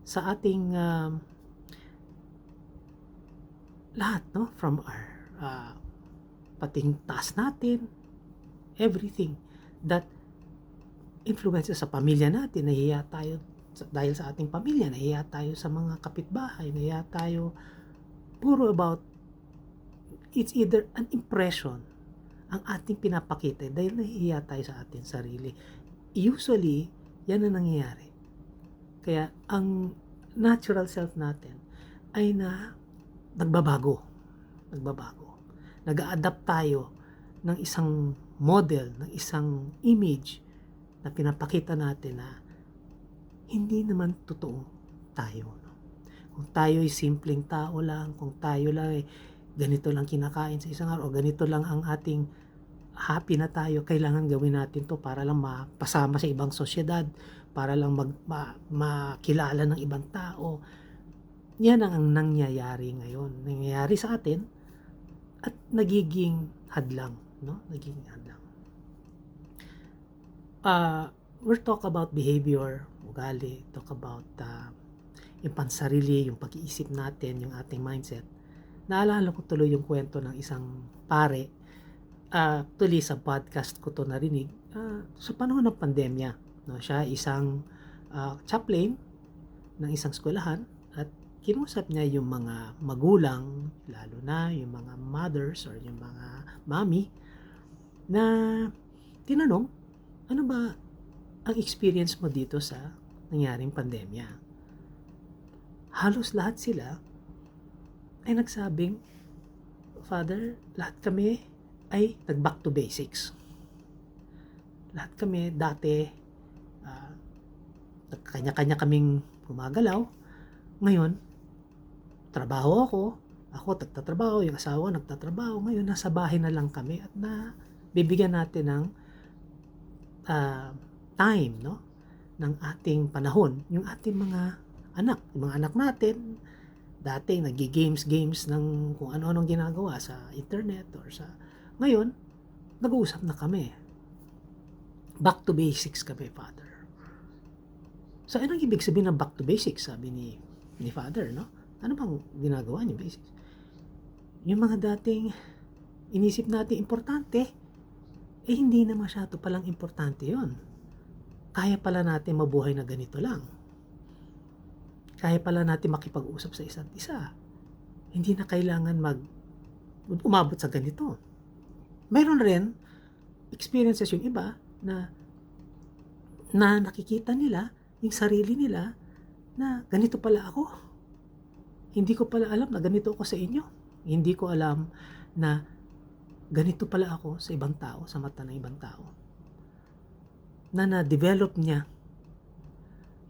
sa ating lahat, no? From our pating taas natin, everything that influences sa pamilya natin, nahihiya tayo dahil sa ating pamilya, nahihiya tayo sa mga kapitbahay, nahihiya tayo puro about, it's either an impression ang ating pinapakita dahil nahihiya tayo sa ating sarili. Usually, yan ang nangyayari. Kaya ang natural self natin ay nagbabago. Nag-a-adapt tayo ng isang model, ng isang image na pinapakita natin na hindi naman totoo tayo. No? Kung tayo ay simpleng tao lang, kung tayo lang ay ganito lang kinakain sa isang araw, o ganito lang ang ating happy na tayo, kailangan gawin natin to para lang mapasama sa ibang sosyedad, para lang makilala ng ibang tao. Yan ang nangyayari ngayon. Nangyayari sa atin at nagiging hadlang. No? Nagiging hadlang. We'll talk about behavior, ugali, talk about yung pansarili, yung pag-iisip natin, yung ating mindset. Naalala ko tuloy yung kwento ng isang pare, tuloy sa podcast ko to narinig, sa panahon ng pandemya. No? Siya isang chaplain ng isang eskwelahan at kinusap niya yung mga magulang, lalo na yung mga mothers or yung mga mommy, na tinanong, ano ba ang experience mo dito sa nangyaring pandemya? Halos lahat sila ay nagsabing, Father, lahat kami ay nag-back to basics. Lahat kami dati, kanya-kanya kaming gumagalaw. Ngayon, trabaho ako nagtatrabaho, yung asawa nagtatrabaho. Ngayon, nasa bahay na lang kami at bibigyan natin ng time, no? Ng ating panahon. Yung ating mga anak natin, dati nag-games ng kung ano-anong ginagawa sa internet or sa... Ngayon, nag-uusap na kami. Back to basics kami, Father. So, anong ibig sabihin ng back to basics? Sabi ni Father, no? Ano bang ginagawa niyo, basics? Yung mga dating inisip natin importante, hindi na masyado palang importante yon. Kaya pala natin mabuhay na ganito lang. Kaya pala natin makipag-usap sa isa't isa. Hindi na kailangan umabot sa ganito. Mayroon rin experiences yung iba na nakikita nila yung sarili nila na ganito pala ako. Hindi ko pala alam na ganito ako sa inyo. Hindi ko alam na ganito pala ako sa ibang tao, sa mata ng ibang tao. Na-develop niya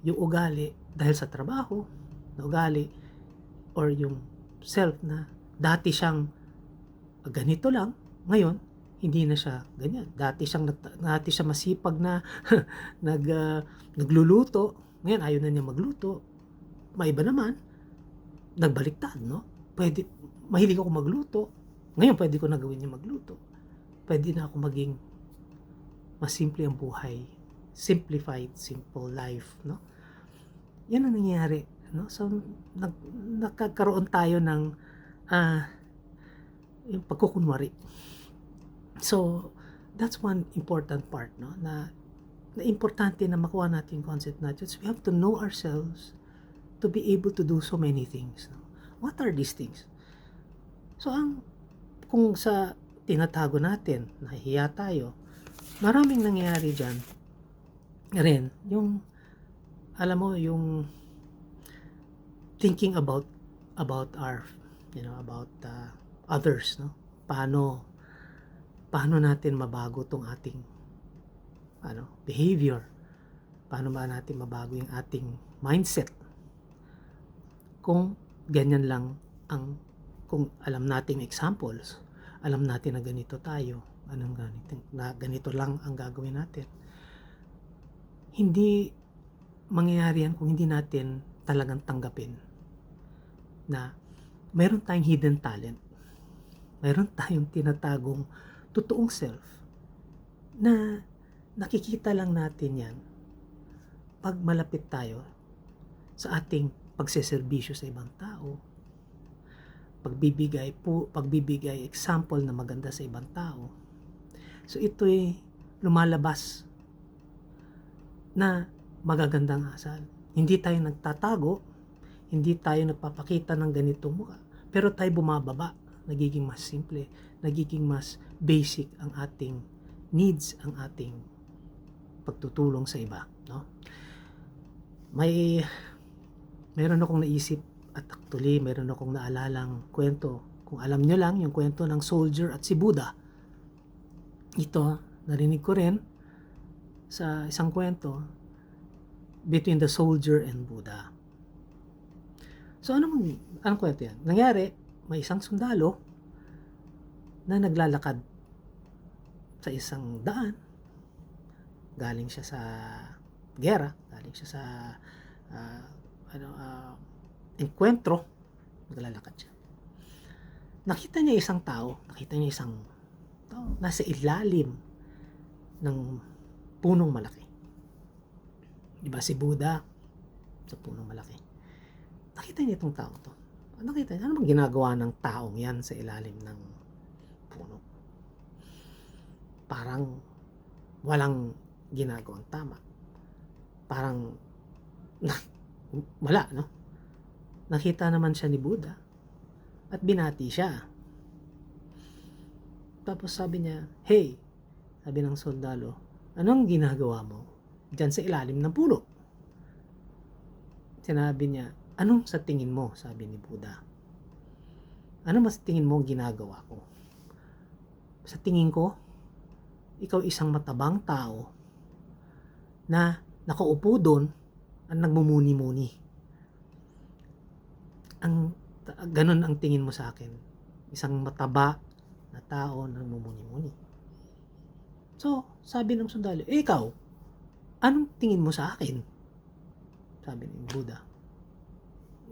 yung ugali dahil sa trabaho, na ugali or yung self na dati siyang ganito lang, ngayon hindi na siya ganyan. Dati siya masipag na nagluluto, ngayon ayaw na niya magluto. Maiba naman, nagbaliktad, no? Mahilig ako magluto, ngayon pwede ko na gawin yung magluto. Pwede na ako maging mas simple ang buhay. Simplified, simple life, no? Yan ang nangyayari, no? So, nagkakaroon tayo ng yung pagkukunwari. So, that's one important part, no? Na importante na makuha natin yung concept natin. So, we have to know ourselves to be able to do so many things. No? What are these things? So, kung sa tinatago natin, nahihiya tayo, maraming nangyayari dyan rin. Yung, alam mo, yung thinking about our, about others, no? Paano natin mabago tong ating behavior? Paano ba natin mabago yung ating mindset? Kung ganyan lang kung alam nating examples, alam natin na ganito tayo, na ganito lang ang gagawin natin. Hindi mangyayari yan kung hindi natin talagang tanggapin na mayroon tayong hidden talent. Mayroon tayong tinatagong totoong self na nakikita lang natin yan pag malapit tayo sa ating pagseserbisyo sa ibang tao, pagbibigay example na maganda sa ibang tao. So ito'y lumalabas na magagandang asal. Hindi tayo nagtatago, hindi tayo nagpapakita ng ganitong mukha, pero tayo bumababa, nagiging mas simple, nagiging mas basic ang ating needs, ang ating pagtutulong sa iba, no? Meron akong naisip at actually meron akong naalalang kwento. Kung alam nyo lang, yung kwento ng soldier at si Buddha. Ito, narinig ko rin sa isang kwento between the soldier and Buddha. So anong kwento yan? Nangyari, may isang sundalo na naglalakad sa isang daan. Galing siya sa gera, galing siya sa enkwentro, naglalakad siya. Nakita niya isang tao nasa ilalim ng punong malaki. Diba si Buddha sa punong malaki. Nakita niya itong tao to. Nakita niya, ano bang ginagawa ng taong yan sa ilalim ng puno? Parang walang ginagawang tama. Parang wala, no? Nakita naman siya ni Buddha at binati siya. Tapos sabi niya, hey, Sabi ng sundalo, anong ginagawa mo diyan sa ilalim ng puno? Sinabi niya, anong sa tingin mo? Sabi ni Buddha. Ano mas tingin mo ginagawa ko? Sa tingin ko, ikaw isang matabang tao na nakaupo doon at nagmumuni-muni. Ganun ang tingin mo sa akin. Isang mataba na tao na nagmumuni-muni. So, sabi ng sundalo, ikaw, anong tingin mo sa akin? Sabi ni Buddha,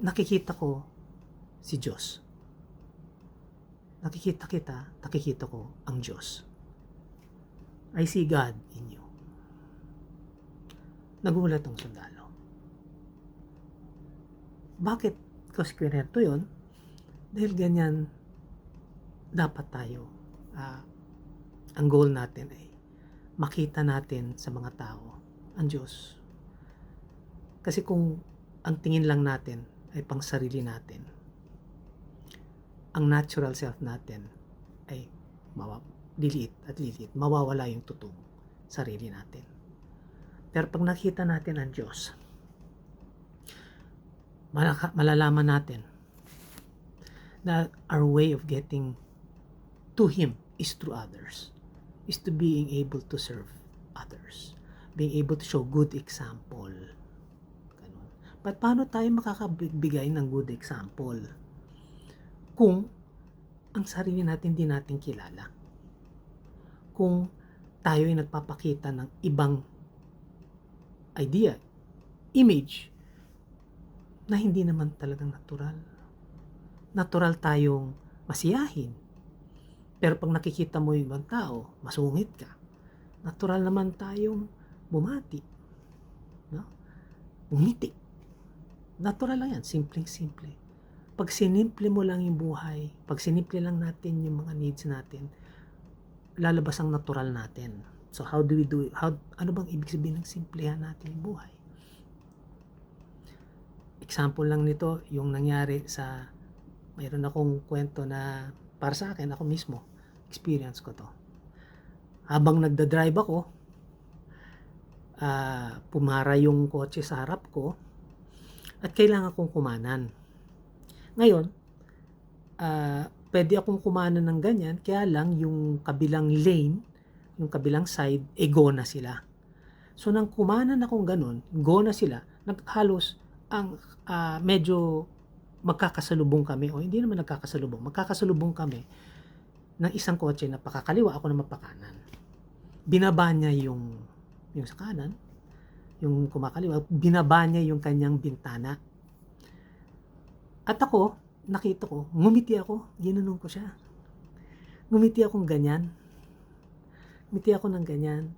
nakikita ko si Diyos. Nakikita ko ang Diyos. I see God in you. Nagulat ang sundalo. Bakit ko kwento yun? Dahil ganyan dapat tayo. Ang goal natin ay makita natin sa mga tao ang Diyos. Kasi kung ang tingin lang natin ay pang sarili natin, ang natural self natin ay liliit, mawawala yung totoong sarili natin. Pero pag nakita natin ang Diyos, malalaman natin na our way of getting to Him is through others, is to being able to serve others, being able to show good example. Ganun. But paano tayo makakabigay ng good example kung ang sarili natin di natin kilala? Kung tayo ay nagpapakita ng ibang idea, image, na hindi naman talagang natural. Natural tayong masiyahin. Pero pag nakikita mo yung ibang tao, masungit ka. Natural naman tayong bumati. No? Umiti. Natural lang yan. Simpleng-simple. Pag sinimple mo lang yung buhay, pag sinimple lang natin yung mga needs natin, lalabas ang natural natin. So how do we do it? Ano bang ibig sabihin ng simplehan natin yung buhay? Example lang nito, yung nangyari sa, mayroon akong kwento na para sa akin, ako mismo, experience ko to. Habang nagda-drive ako, pumara yung kotse sa harap ko at kailangan kong kumanan. Ngayon, pwede akong kumanan ng ganyan, kaya lang yung kabilang lane, yung kabilang side, go na sila. So nang kumanan akong ganun, go na sila, naghalos ang medyo magkakasalubong kami, o hindi naman magkakasalubong kami ng isang kotse na pakakaliwa, ako na mapakanan. Binaba niya yung sa kanan, yung kumakaliwa, binaba niya yung kanyang bintana. At ako, nakita ko, ngumiti ako, ginanong ko siya. Ngumiti akong ganyan. Ngumiti ako ng ganyan.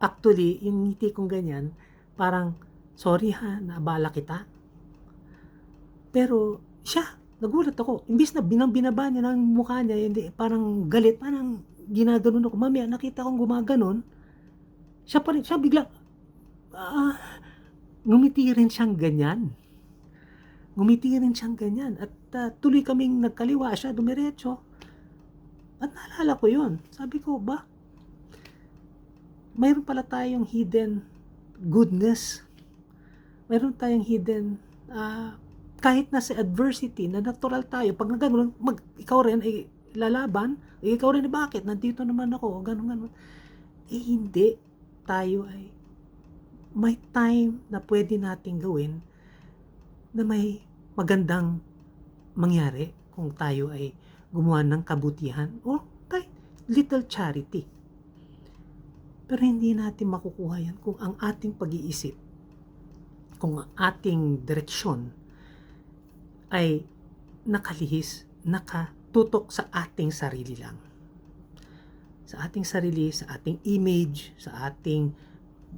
Actually, yung ngiti kong ganyan, parang, sorry ha, naabala kita. Pero siya, nagulat ako. Imbis na binaba niya ng mukha niya, hindi, parang galit, parang ginaganon ako. Mamaya, nakita kong gumaganon. Siya pa rin, siya bigla, ngumiti rin siyang ganyan. At tuloy kaming nagkaliwa, siya dumiretso. At naalala ko yun. Sabi ko, mayroon pala tayong hidden goodness. Mayroon tayong hidden, kahit nasa adversity, na natural tayo, pag nagano'n, ikaw rin ay lalaban, ikaw rin, bakit? Nandito naman ako, ganun. Hindi. Tayo ay may time na pwede nating gawin na may magandang mangyari kung tayo ay gumawa ng kabutihan o little charity. Pero hindi natin makukuha yan kung ang ating pag-iisip, kung ang ating direksyon ay nakatutok sa ating sarili lang. Sa ating sarili, sa ating image, sa ating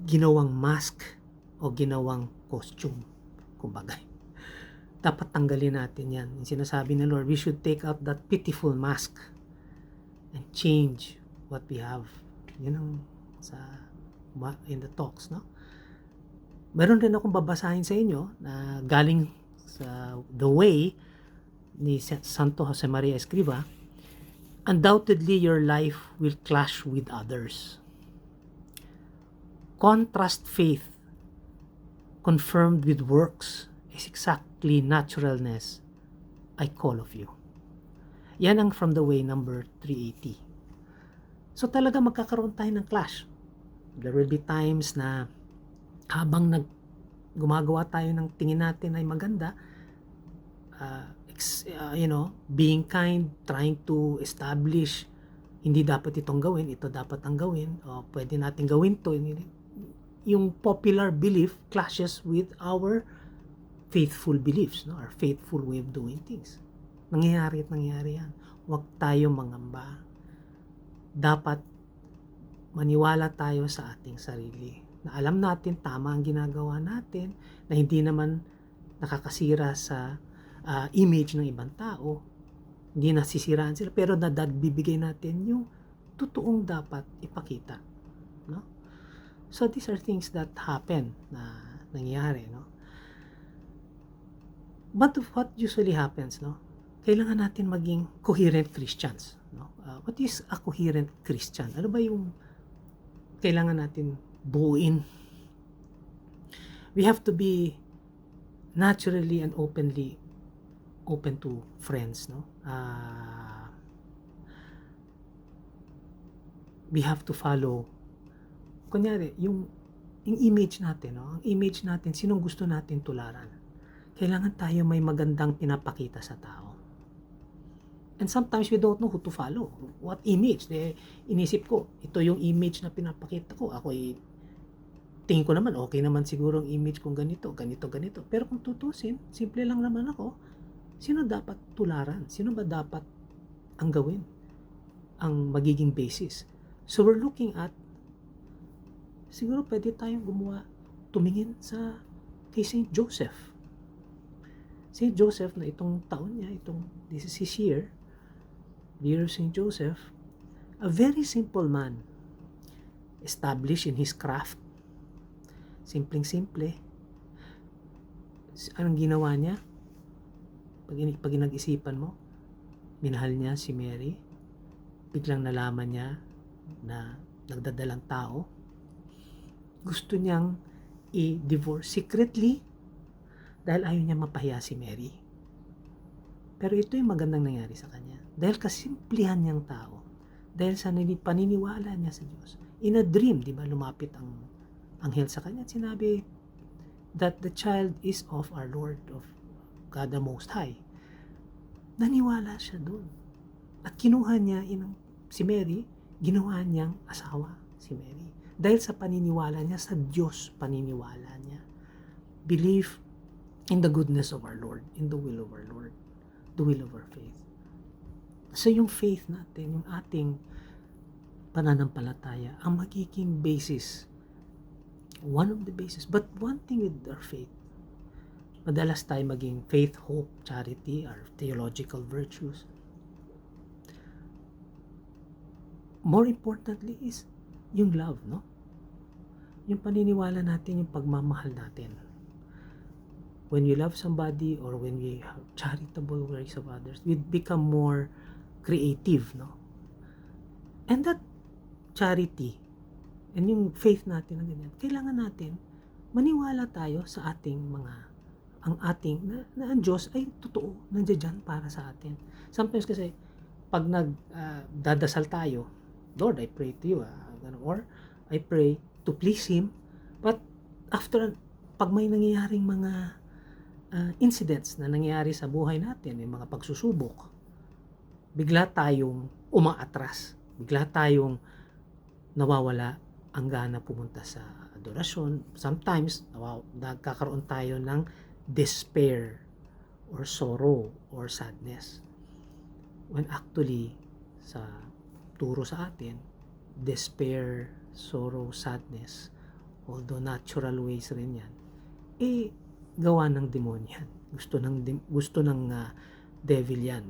ginawang mask o ginawang costume, kumbaga. Dapat tanggalin natin yan. Yung sinasabi ng Lord, we should take out that pitiful mask and change what we have. Yun ang in the talks, no? Meron rin akong babasahin sa inyo na galing sa The Way ni Santo Jose Maria Escriva. undoubtedly your life will clash with others. Contrast faith confirmed with works is exactly naturalness I call of you. Yan ang From the Way number 380. So talaga magkakaroon tayo ng clash. There will be times na habang gumagawa tayo ng tingin natin ay maganda, being kind, trying to establish, hindi dapat itong gawin, ito dapat ang gawin, o pwede natin gawin to. Yung popular belief clashes with our faithful beliefs, no? Our faithful way of doing things. Nangyayari yan. Huwag tayo mangamba. Dapat maniwala tayo sa ating sarili. Na alam natin tama ang ginagawa natin, na hindi naman nakakasira sa image ng ibang tao. Hindi nasisiraan sila, pero bibigay natin yung totoong dapat ipakita. No? So these are things that happen, na nangyayari, no? But what usually happens, no? Kailangan natin maging coherent Christians, no? What is a coherent Christian? Ano ba yung kailangan natin buuin? We have to be naturally and openly open to friends, no? We have to follow, kunyari, yung image natin, no? Ang image natin, sinong gusto natin tularan? Kailangan tayo may magandang pinapakita sa tao. And sometimes we don't know who to follow. What image? Inisip ko, ito yung image na pinapakita ko. Tingin ko naman, okay naman siguro ang image kong ganito. Pero kung tutusin, simple lang naman ako. Sino dapat tularan? Sino ba dapat ang gawin? Ang magiging basis. So we're looking at, siguro pwede tayong tumingin kay St. Joseph. St. Joseph na itong taon niya, this is his year of St. Joseph, a very simple man, established in his craft. Simpleng-simple. Anong ginawa niya? Pag nag-isipan mo, minahal niya si Mary, biglang nalaman niya na nagdadalang tao, gusto niyang i-divorce secretly dahil ayaw niya mapahiya si Mary. Pero ito yung magandang nangyari sa kanya. Dahil kasimplihan niyang tao, dahil sa paniniwala niya sa Diyos. In a dream, di ba, lumapit ang anghel sa kanya at sinabi that the child is of our Lord, of God the Most High. Naniwala siya doon. At kinuha niya si Mary, ginawa niyang asawa si Mary. Dahil sa paniniwala niya, sa Diyos paniniwala niya. Belief in the goodness of our Lord, in the will of our Lord, the will of our faith. So yung faith natin, yung ating pananampalataya, ang magiging basis, one of the basis. But one thing with our faith, madalas tayo maging faith, hope, charity, our theological virtues. More importantly is yung love, no? Yung paniniwala natin, yung pagmamahal natin. When we love somebody or when we have charitable ways of others, we become more creative, no? And that charity and yung faith natin na ganyan, kailangan natin maniwala tayo sa ating ang ang Diyos ay totoo, nandiyan dyan para sa atin. Sometimes kasi, pag nagdadasal tayo, Lord, I pray to you, or I pray to please Him, but after, pag may nangyayaring mga incidents na nangyayari sa buhay natin, yung mga pagsusubok, bigla tayong umaatras, bigla tayong nawawala ang gana pumunta sa adorasyon. Sometimes, nagkakaroon tayo ng despair or sorrow or sadness. When actually, sa turo sa atin, despair, sorrow, sadness, although natural ways rin yan, gawa ng demonyo yan. Gusto ng devil yan.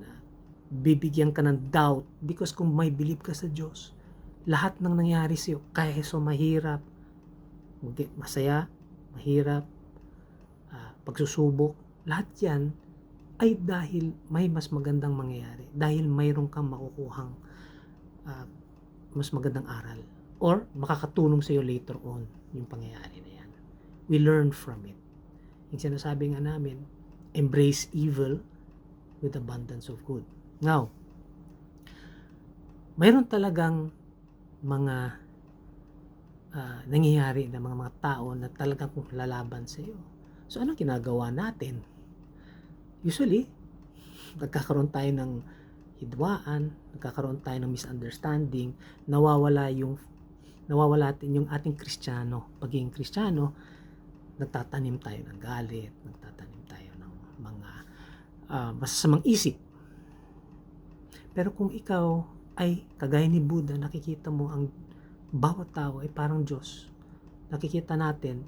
Bibigyan ka ng doubt because kung may believe ka sa Diyos, lahat ng nangyari sa'yo, kahit mahirap, masaya, mahirap, pagsusubok, lahat yan ay dahil may mas magandang mangyayari. Dahil mayroon kang makukuhang mas magandang aral or makakatulong sa iyo later on yung pangyayari na yan. We learn from it. Yung sinasabi nga namin, embrace evil with abundance of good. Now, mayroon talagang mga nangyayari na mga tao na talagang lalaban sa iyo. So, anong ginagawa natin? Usually, nagkakaroon tayo ng hidwaan, nagkakaroon tayo ng misunderstanding, nawawala natin yung ating Kristiyano. Pagiging Kristiyano, nagtatanim tayo ng galit, nagtatanim tayo ng mga masasamang isip. Pero kung ikaw ay kagaya ni Buddha, nakikita mo ang bawat tao ay parang Diyos. Nakikita natin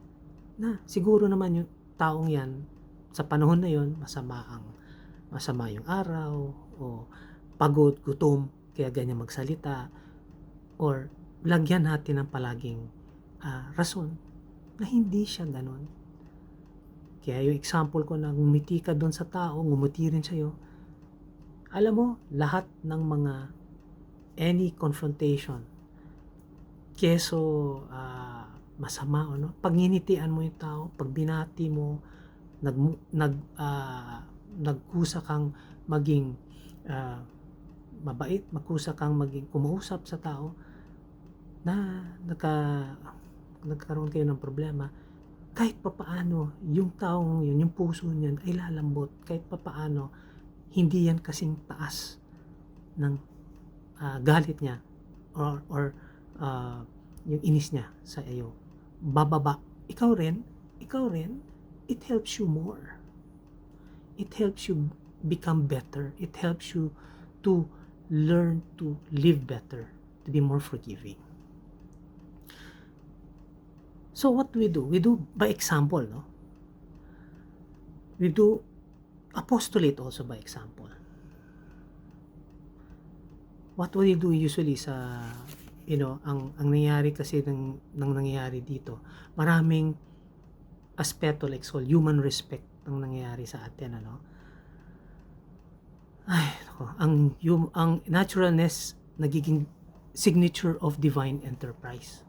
na siguro naman yung taong yan, sa panahon na yon masama yung araw, o pagod, gutom, kaya ganyan magsalita, or lagyan natin ng palaging rason na hindi siya ganon. Kaya yung example ko na ngumiti ka doon sa tao, ngumiti rin sa'yo, alam mo, lahat ng mga any confrontation, keso masama, pag nginitian mo yung tao, pag binati mo, nagkusa kang maging mabait, magkusa kang maging kumausap sa tao na nagkaroon kayo ng problema, kahit papaano yung taong yun, yung puso niyan ay lalambot, kahit papaano hindi yan kasing taas ng galit niya or yung inis niya sa iyo. Bababa. Ikaw rin, it helps you more. It helps you become better. It helps you to learn to live better, to be more forgiving. So what do? We do by example, no? We do apostolate also by example. What do we do usually sa, ang nangyayari kasi ng nangyayari dito, maraming aspeto like so, human respect ang nangyayari sa atin, Ay, ang naturalness nagiging signature of divine enterprise.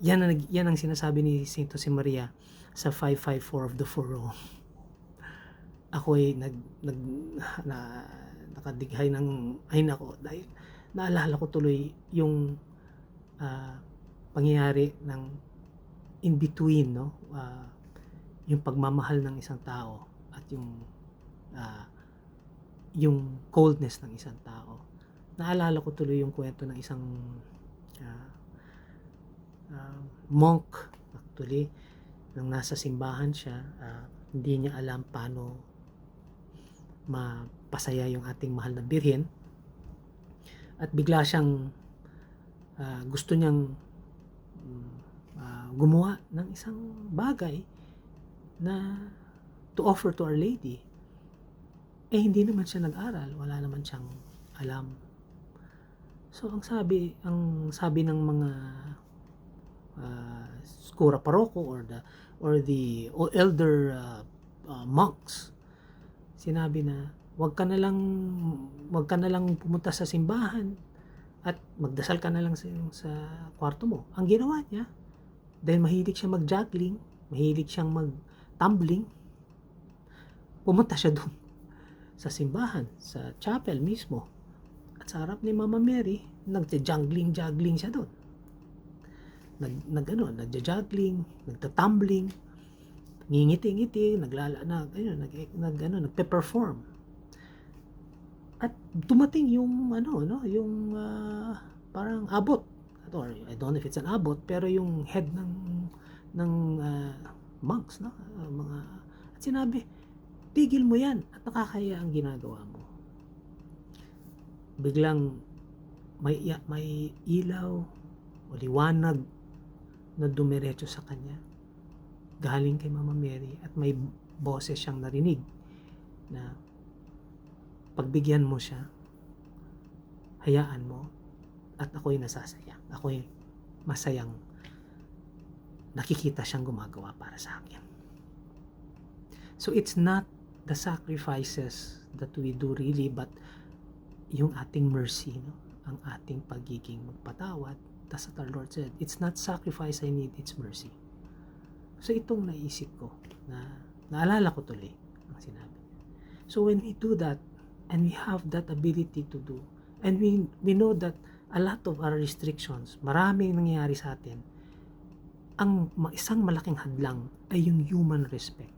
Yan ang sinasabi ni Saint Josemaria sa 554 of the Four Rule. Ako ay nakadighay ng ay nako, dahil naalala ko tuloy yung pangyayari ng in between, yung pagmamahal ng isang tao at yung coldness ng isang tao. Naalala ko tuloy yung kwento ng isang monk, actually, nang nasa simbahan siya, hindi niya alam paano mapasaya yung ating mahal na birhen, at bigla siyang gusto niyang gumawa ng isang bagay na to offer to Our Lady. Hindi naman siya nag-aral, wala naman siyang alam. So ang sabi ng mga skura paroko or the elder monks, sinabi na wag ka na lang pumunta sa simbahan at magdasal ka na lang sa kwarto mo. Ang ginawa niya, dahil mahilig siya mag-juggling, mahilig siyang mag-tumbling, pumunta siya doon sa simbahan, sa chapel mismo, at sa harap ni Mama Mary, nagja-juggling siya doon. Nagja-juggling, nagtatumbling, ngingiti-ngiti, nagpe-perform. At dumating yung parang abot, or I don't know if it's an abot, pero yung head ng monks, at sinabi, tigil mo yan at nakakaya ang ginagawa mo. Biglang may ilaw o liwanag na dumiretso sa kanya galing kay Mama Mary, at may boses siyang narinig na pagbigyan mo siya, hayaan mo, at ako'y nasasaya, ako'y masayang nakikita siyang gumagawa para sa akin. So it's not the sacrifices that we do really, but yung ating mercy, ang ating pagiging magpatawad. That's what our Lord said. It's not sacrifice I need, it's mercy. So itong naisip ko, na naalala ko tuloy ang sinabi. So when we do that, and we have that ability to do, and we know that a lot of our restrictions, maraming nangyayari sa atin, ang isang malaking hadlang ay yung human respect.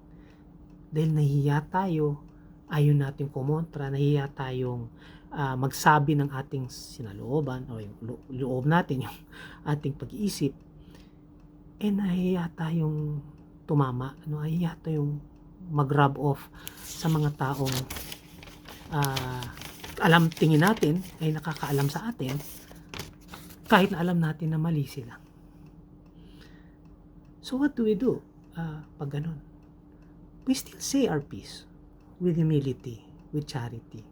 Dahil nahihiya tayo, ayaw natin kumontra, nahihiya tayong magsabi ng ating sinalooban o yung loob natin, yung ating pag-iisip, nahihiya tayong tumama, nahihiya tayong mag-rub off sa mga taong tingin natin ay nakakaalam sa atin, kahit na alam natin na mali sila. So what do we do pag ganun? We still say our piece with humility, with charity.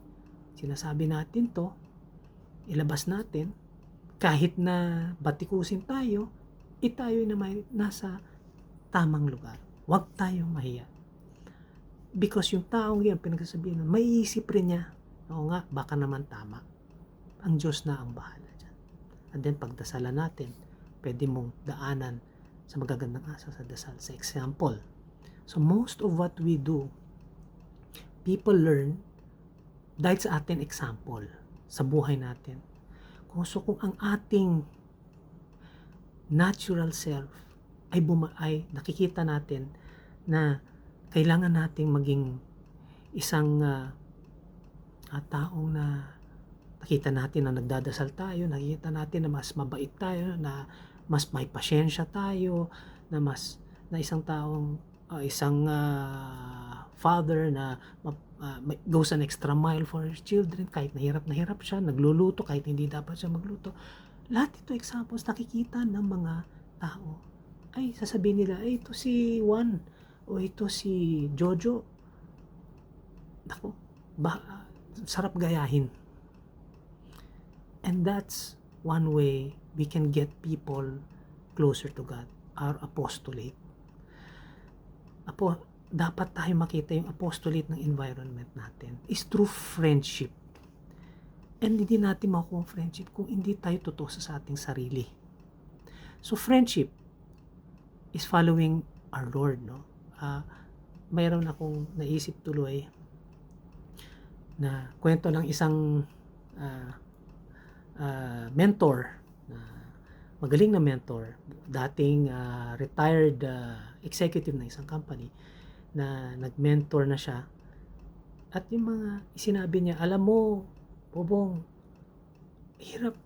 Sinasabi natin to, ilabas natin, kahit na batikusin tayo, tayo na nasa tamang lugar. Huwag tayong mahiya. Because yung taong yan, pinagsasabihin, may isip rin niya, oo nga, baka naman tama. Ang Diyos na ang bahala dyan. And then pagdasalan natin, pwede mong daanan sa magagandang asa sa dasal, sa example. So most of what we do, people learn dahil sa ating example sa buhay natin. Kung ang ating natural self ay nakikita natin na kailangan nating maging isang taong na nakita natin na nagdadasal tayo, nakikita natin na mas mabait tayo, na mas may pasyensya tayo, na isang taong father na goes an extra mile for his children, kahit na hirap siya, nagluluto kahit hindi dapat siya magluto. Lahat ito examples nakikita ng mga tao. Ay, sasabihin nila, ay ito si Juan o ito si Jojo. Naku, sarap gayahin. And that's one way we can get people closer to God, our apostolate. Dapat tayo makita yung apostolate ng environment natin is through friendship. And hindi natin makuha friendship kung hindi tayo totoo sa ating sarili. So friendship is following our Lord, no? Mayroon akong naisip tuloy na kwento ng isang mentor, magaling na mentor, dating retired executive ng isang company, na nag-mentor na siya. At yung mga sinabi niya, alam mo, Bobong, hirap.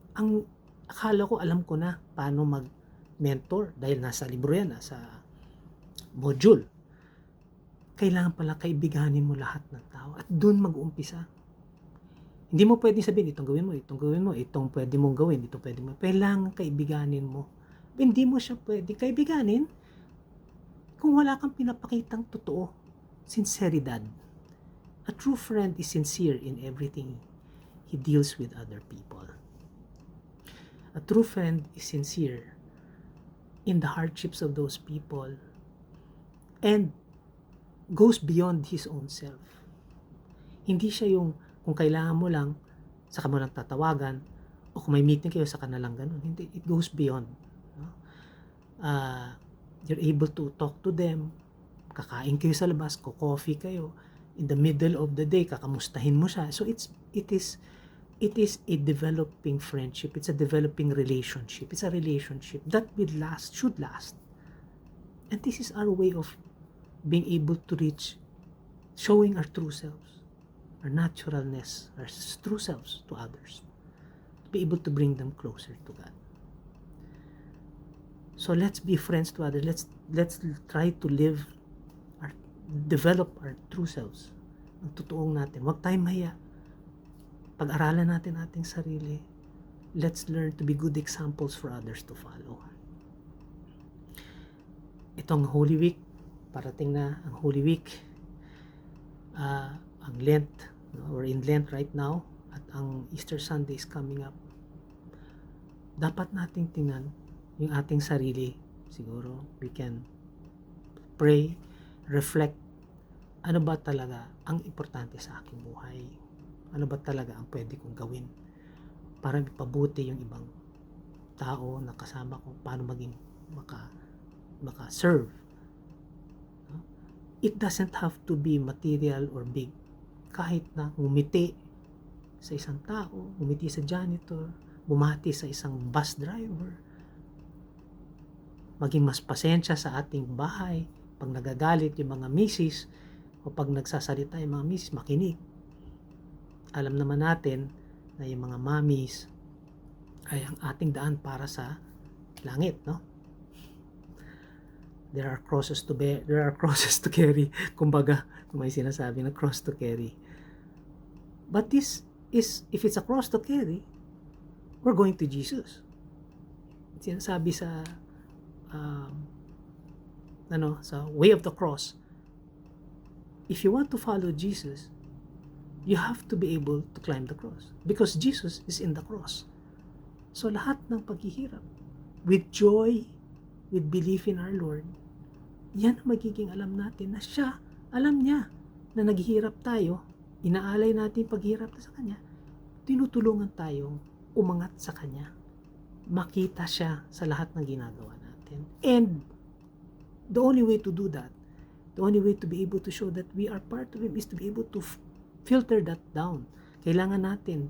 Akala ko alam ko na paano mag-mentor dahil nasa libro yan, nasa module. Kailangan pala kaibiganin mo lahat ng tao at doon mag-uumpisa. Hindi mo pwedeng sabihin, itong gawin mo, itong pwede mong gawin, itong pwede mo. Kailangan kaibiganin mo. Hindi mo siya pwede kaibiganin kung wala kang pinapakitang totoo, sinceridad. A true friend is sincere in everything he deals with other people. A true friend is sincere in the hardships of those people and goes beyond his own self. Hindi siya yung kung kailangan mo lang, saka mo lang tatawagan, o kung may meeting kayo, saka na lang ganun. Hindi, it goes beyond. No? You're able to talk to them, kakain kayo sa labas, coffee kayo, in the middle of the day, kakamustahin mo siya. So it is a developing friendship. It's a developing relationship. It's a relationship that will last, should last. And this is our way of being able to reach, showing our true selves, our naturalness, our true selves to others. To be able to bring them closer to God. So let's be friends to others. Let's try to develop our true selves. Ang totoong natin. Huwag tayong mahiya. Pag-aralan natin ating sarili. Let's learn to be good examples for others to follow. Itong Holy Week, parating na ang Holy Week. Ang Lent, we're in Lent right now, at ang Easter Sunday is coming up. Dapat nating tingnan yung ating sarili. Siguro we can pray, reflect, ano ba talaga ang importante sa aking buhay? Ano ba talaga ang pwede kong gawin para ipabuti yung ibang tao na kasama ko, paano maging maka-serve. It doesn't have to be material or big. Kahit na ngumiti sa isang tao, ngumiti sa janitor, bumati sa isang bus driver, maging mas pasensya sa ating bahay, pag nagagalit yung mga misis, o pag nagsasalita yung mga misis, makinig. Alam naman natin na yung mga mamis ay ang ating daan para sa langit, no? There are crosses to bear, there are crosses to carry. Kumbaga, kung may sinasabi na cross to carry. But this is, if it's a cross to carry, we're going to Jesus. Sinasabi sa sa way of the cross, if you want to follow Jesus, you have to be able to climb the cross because Jesus is in the cross. So lahat ng paghihirap, with joy, with belief in our Lord, yan ang magiging alam natin na siya, alam niya na naghihirap tayo, inaalay natin paghihirap sa Kanya, tinutulungan tayong umangat sa Kanya. Makita siya sa lahat ng ginagawa natin. And the only way to do that, the only way to be able to show that we are part of Him is to be able to filter that down. Kailangan natin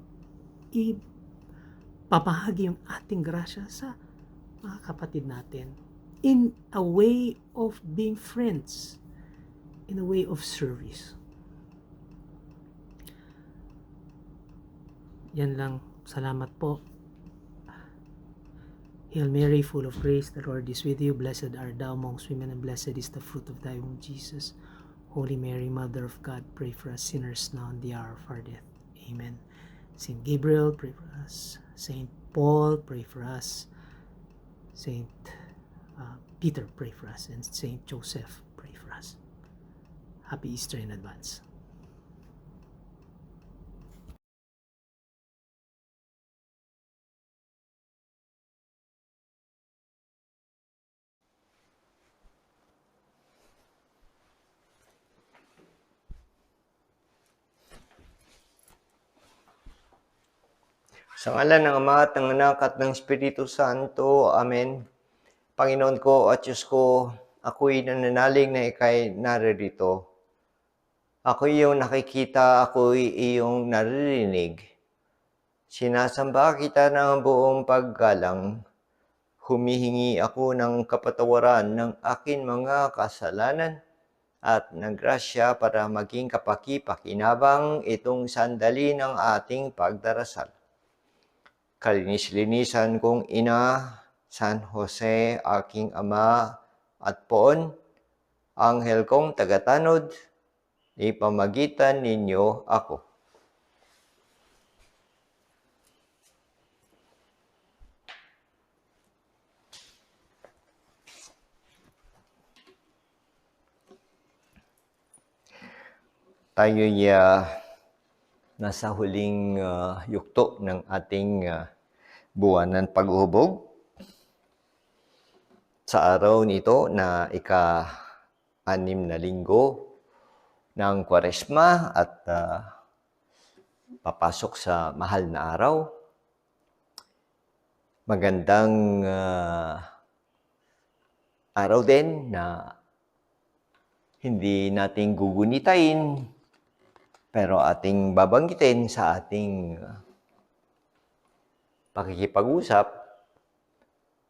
ipapahagi yung ating grasya sa mga kapatid natin in a way of being friends, in a way of service. Yan lang. Salamat po. Hail Mary, full of grace, the Lord is with you. Blessed art thou amongst women, and blessed is the fruit of thy womb, Jesus. Holy Mary, Mother of God, pray for us sinners now and the hour of our death. Amen. Saint Gabriel, pray for us. Saint Paul, pray for us. Saint Peter, pray for us. And Saint Joseph, pray for us. Happy Easter in advance. Sa ngalan ng Ama at ng Anak at ng Espiritu Santo. Amen. Panginoon ko at Diyos ko, ako'y nananalig na ika'y naririto. Ako'y iyong nakikita, ako'y iyong naririnig. Sinasamba kita ng buong paggalang. Humihingi ako ng kapatawaran ng akin mga kasalanan at ng grasya para maging kapaki-pakinabang itong sandali ng ating pagdarasal. Kalinis-linisan kong Ina, San Jose, aking Ama at Poon, Anghel kong tagatanod, ipamagitan ninyo ako. Tayo'y nasa huling yugto ng ating buwanan paghubog. Sa araw nito na ika-6 na linggo ng Kwaresma at papasok sa mahal na araw. Magandang araw din na hindi nating gugunitain pero ating babanggitin sa ating pakikipag-usap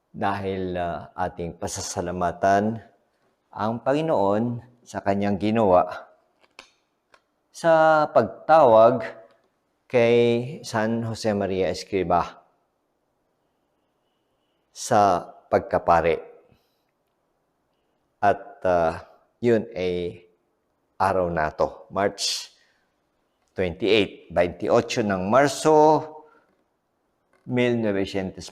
dahil ating pasasalamatan ang Panginoon sa Kanyang ginawa sa pagtawag kay San Jose Maria Escriba sa pagkapari. At yun ay araw na to, March 28 ng Marso 1925,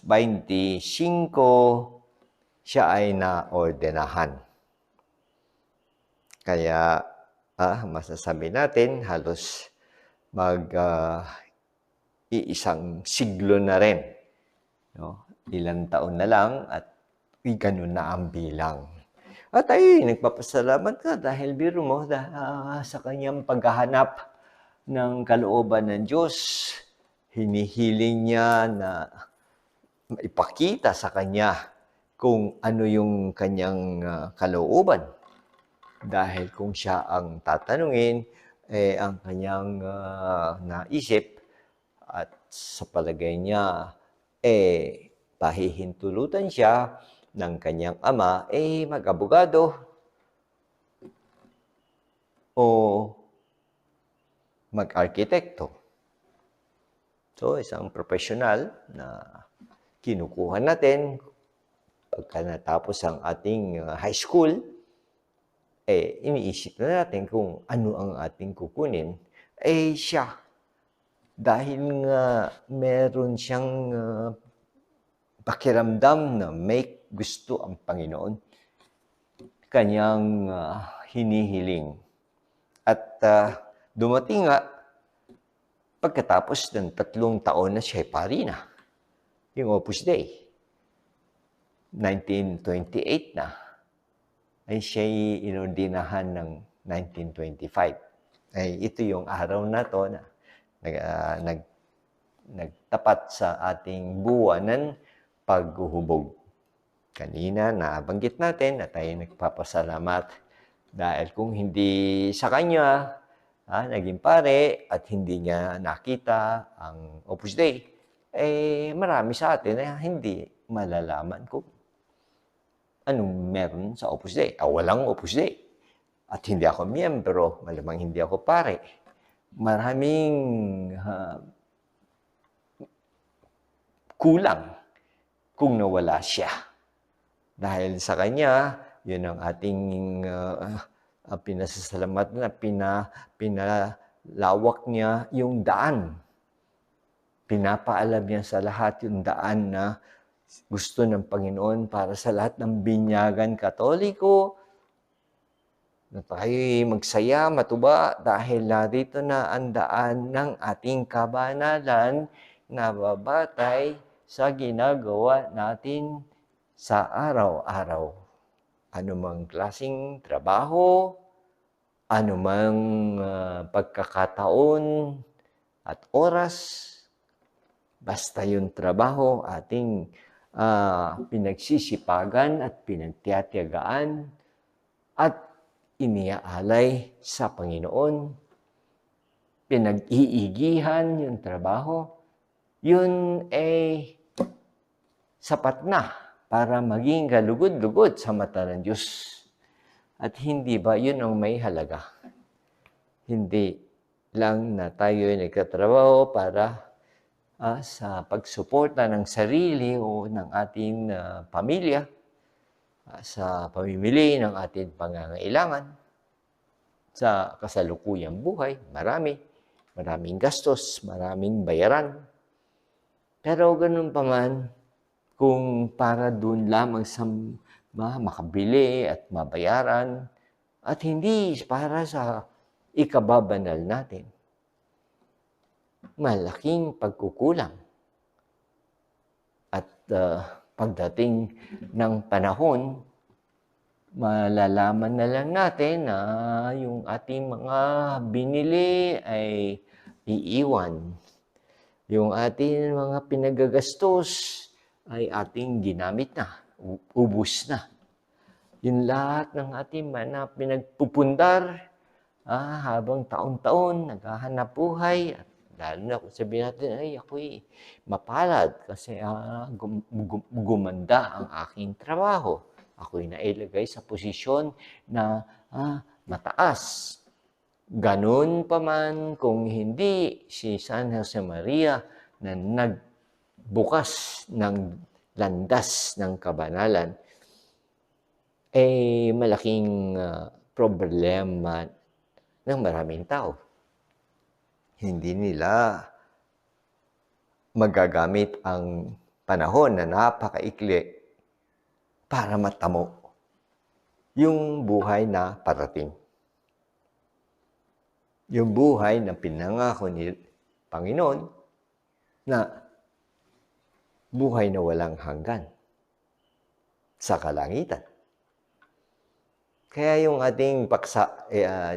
siya ay naordenahan. Kaya masasabi natin halos iisang siglo na rin. No? Ilang taon na lang at ganun na ang bilang. At ay nagpapasalamat ka dahil biro mo sa kanyang paghahanap ng kalooban ng Diyos. hinihiling niya na ipakita sa kanya kung ano yung kanyang kalooban. Dahil kung siya ang tatanungin, ang kanyang naisip at sa palagay niya, pahihintulutan siya ng kanyang ama, mag-abogado o mag-arkitekto. So, isang profesional na kinukuha natin pagka natapos ang ating high school, iniisip na natin kung ano ang ating kukunin, siya. Dahil nga meron siyang pakiramdam na may gusto ang Panginoon, kanyang hinihiling. At dumating nga, pagkatapos ng 3 taon na siya pari na, yung Opus Dei, 1928 na, ay siya'y inordinahan ng 1925. Ito yung araw na to na nagtapat sa ating buwanan paghuhubog. Kanina nabanggit natin na tayo nagpapasalamat dahil kung hindi sa kanya naging pare at hindi niya nakita ang Opus Dei, marami sa atin na hindi malalaman kung anong meron sa Opus Dei. Walang Opus Dei. At hindi ako miyembro, malamang hindi ako pare. Maraming kulang kung nawala siya. Dahil sa kanya, yun ang ating pinasasalamat na pinalawak niya yung daan. Pinapaalam niya sa lahat yung daan na gusto ng Panginoon para sa lahat ng binyagan Katoliko, na tayo'y magsaya, matuba, dahil narito na ang daan ng ating kabanalan na babatay sa ginagawa natin sa araw-araw. Anumang klaseng trabaho, anumang pagkakataon at oras, basta yung trabaho ating pinagsisipagan at pinagtiyatiyagaan at iniaalay sa Panginoon, pinag-iigihan yung trabaho, yun sapat na para maging galugod-lugod sa mata ng Diyos. At hindi ba yun ang may halaga? Hindi lang na tayo ay nagtatrabaho para sa pagsuporta ng sarili o ng ating pamilya, sa pamimili ng ating pangangailangan, sa kasalukuyang buhay, maraming gastos, maraming bayaran. Pero ganun pa man, kung para doon lamang sa makabili at mabayaran, at hindi para sa ikababanal natin, malaking pagkukulang. At pagdating ng panahon, malalaman na lang natin na yung ating mga binili ay iiwan. Yung ating mga pinagagastos ay ating ginamit na, ubus na. Yung lahat ng ating mga pinagpupundar habang taon-taon, naghahanap buhay, at lalo na kung sabihin natin, ako'y mapalad kasi gumanda ang aking trabaho. Ako'y nailagay sa posisyon na mataas. Ganun pa man kung hindi si San Jose Maria na nagbukas ng landas ng kabanalan, malaking problema ng maraming tao. Hindi nila magagamit ang panahon na napakaikli para matamo yung buhay na parating. Yung buhay na pinangako ni Panginoon na buhay na walang hanggan sa kalangitan. Kaya yung ating paksa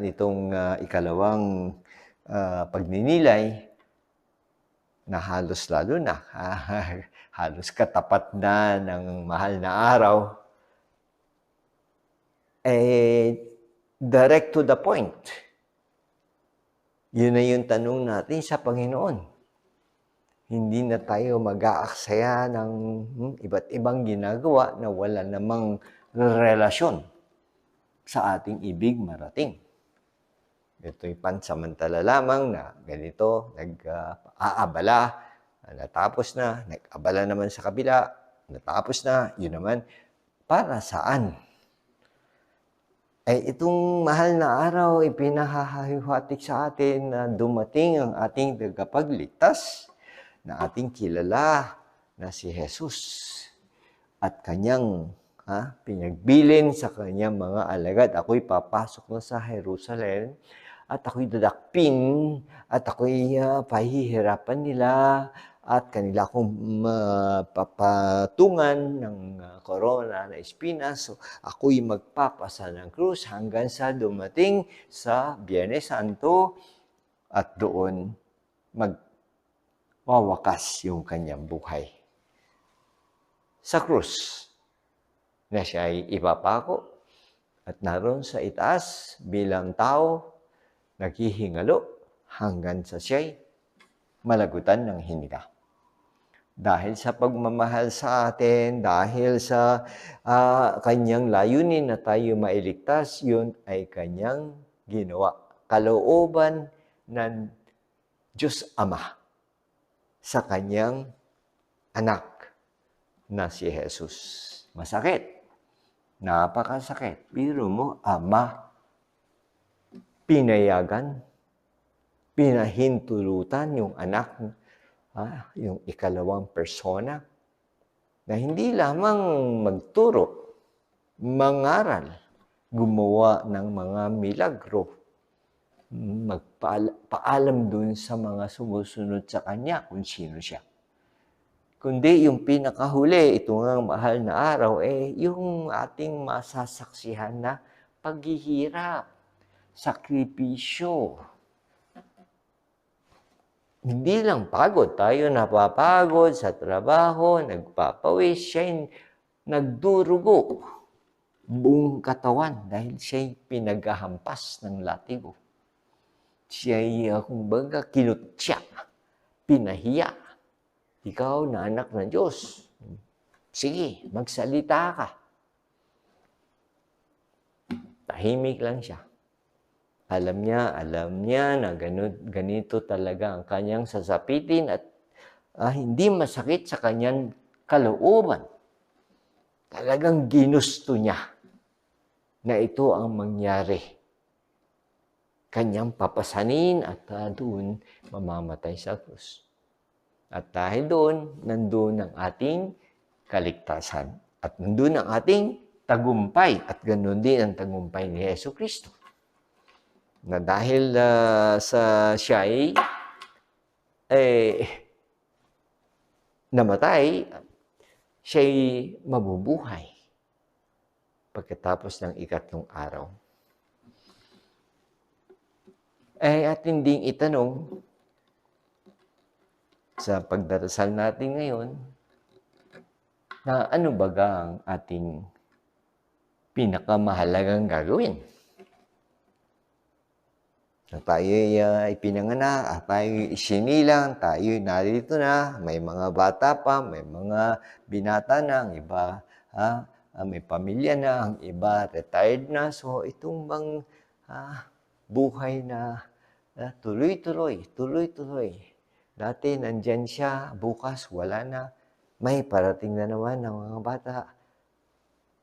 nitong ikalawang pagninilay na halos lalo na, halos katapat na ng mahal na araw, direct to the point. Yun na yung tanong natin sa Panginoon. Hindi na tayo mag-aaksaya ng iba't ibang ginagawa na wala namang relasyon sa ating ibig marating. Ito'y pansamantala lamang na ganito, nag-aabala, natapos na, nag-abala naman sa kabila, natapos na, yun naman, para saan? Itong mahal na araw, ipinahahiwatig sa atin na dumating ang ating tagapagligtas, na ating kilala na si Jesus. At kanyang pinagbilin sa kanyang mga alagad. Ako'y papasok na sa Jerusalem, at ako'y dadakpin, at ako'y pahihirapan nila, at kanila akong papatungan ng korona na espinas. So, ako'y magpapasa ng krus hanggang sa dumating sa Biyernes Santo, at doon magwawakas yung kanyang buhay. Sa krus, na siya ay ipapako, at naroon sa itaas bilang tao, naghihingalo hanggang sa siya'y malagutan ng hininga. Dahil sa pagmamahal sa atin, dahil sa kanyang layunin na tayo mailigtas, yun ay kanyang ginawa. Kalooban ng Diyos Ama sa kanyang anak na si Jesus. Masakit. Napakasakit. Pero mo, Ama, pinayagan, pinahintulutan yung anak, yung ikalawang persona, na hindi lamang magturo, mangaral, gumawa ng mga milagro, magpaalam dun sa mga sumusunod sa kanya kung sino siya. Kundi yung pinakahuli, ito nga mahal na araw, yung ating masasaksihan na paghihirap, sakripisyo. Hindi lang pagod. Tayo napapagod sa trabaho, nagpapawis, siya'y nagdurugo buong katawan dahil siya'y pinaghahampas ng latigo. Siya'y, kumbaga, kinutya, pinahiya. Ikaw na anak ng Diyos. Sige, magsalita ka. Tahimik lang siya. Alam niya na ganito talaga ang kanyang sasapitin at hindi masakit sa kanyang kalooban. Talagang ginusto niya na ito ang mangyari. Kanyang papasanin at doon mamamatay sa krus. At dahil doon, nandun ang ating kaligtasan. At nandun ang ating tagumpay. At ganoon din ang tagumpay ni Jesucristo. Na dahil sa siya'y namatay, siya'y mabubuhay pagkatapos ng ikatlong araw. Atin ding itanong sa pagdarasal natin ngayon na ano baga ang ating pinakamahalagang gagawin. Na tayo'y ipinanganak, tayo'y isinilang, tayo'y narito na, may mga bata pa, may mga binata na, ang iba may pamilya na, ang iba retired na. So itong bang buhay na tuloy-tuloy. Dati nandyan siya, bukas wala na, may parating na naman ng mga bata.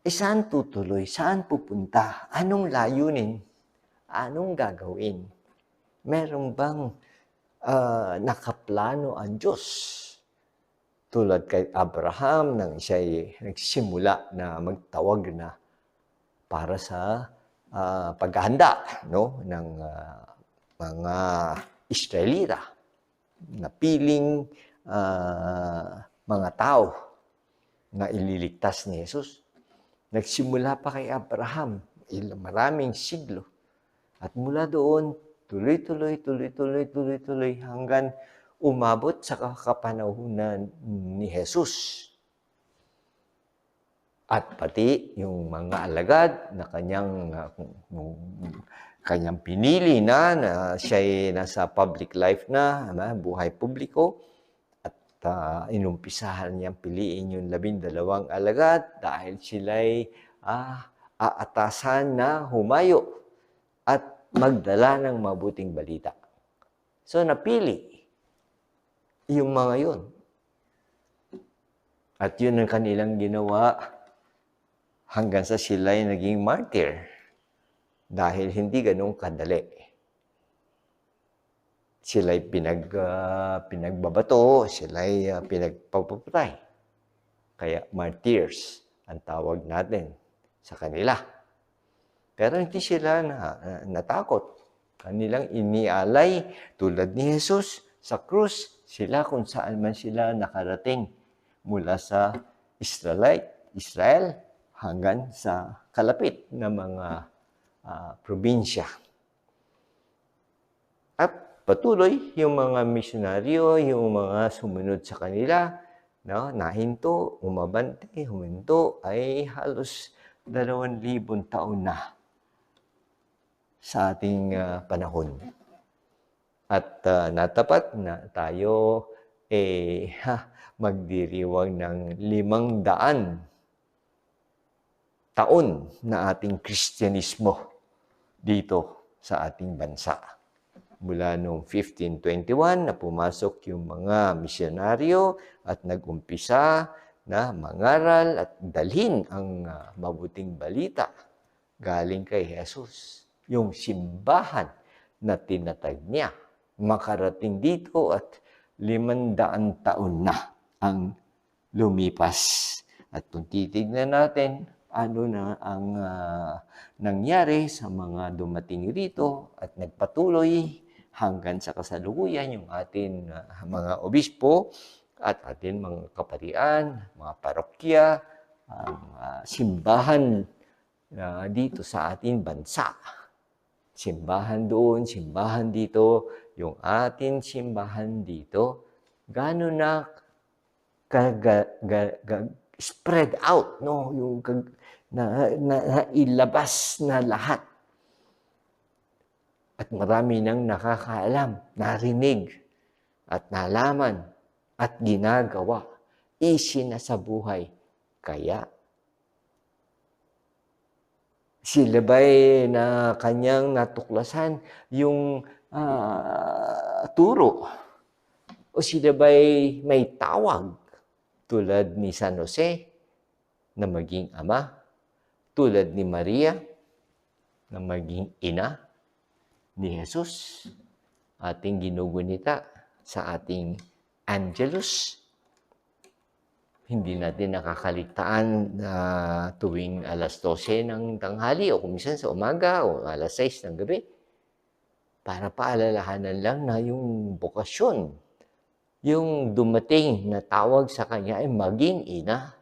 Saan tutuloy? Saan pupunta? Anong layunin? Anong gagawin? Meron bang nakaplano ang Diyos? Tulad kay Abraham nang siya'y nagsimula na magtawag na para sa paghahanda ng mga Israelita na piling mga tao na ililigtas ni Jesus. Nagsimula pa kay Abraham, maraming siglo. At mula doon, tuloy-tuloy hanggang umabot sa kapanahunan ni Jesus. At pati yung mga alagad na kanyang pinili na siya'y nasa public life na, buhay publiko, at inumpisahan niyang piliin yung 12 alagad dahil sila'y aatasan na humayo at magdala ng mabuting balita. So napili yung mga yun. At yun ang kanilang ginawa hanggang sa sila'y naging martyr dahil hindi ganun kadali. Sila'y pinagbabato, sila'y pinagpapatay. Kaya martyrs ang tawag natin sa kanila. Pero hindi sila natakot. Kanilang inialay tulad ni Jesus sa krus, sila kung saan man sila nakarating mula sa Israel hanggang sa kalapit na mga probinsya. At patuloy yung mga misyonaryo, yung mga sumunod sa kanila, nahinto, umabante, huminto, ay halos 2,000 taon na sa ating panahon. At natapat na tayo magdiriwang ng 500 taon na ating Kristyanismo dito sa ating bansa. Mula noong 1521 na pumasok yung mga misyonaryo at nag-umpisa na mangaral at dalhin ang mabuting balita galing kay Jesus. Yung simbahan na tinatag niya, makarating dito at 500 taon na ang lumipas. At kung titignan natin, ano na ang nangyari sa mga dumating rito at nagpatuloy hanggang sa kasalukuyan yung atin mga obispo at atin mga kaparian, mga parokya, simbahan dito sa ating bansa. Simbahan doon, simbahan dito, yung ating simbahan dito, gano'n na spread out, no? Yung ilabas na lahat. At marami nang nakakaalam, narinig, at nalaman, at ginagawa, isinasabuhay. Kaya, sila ba'y na kanyang natuklasan yung turo? O sila ba'y may tawag tulad ni San Jose na maging ama? Tulad ni Maria na maging ina ni Jesus, ating ginugunita sa ating Angelus. Hindi natin nakakaligtaan na tuwing alas 12 ng tanghali o kuminsan sa umaga o alas 6 ng gabi para paalalahanan lang na yung bokasyon, yung dumating na tawag sa kanya ay maging ina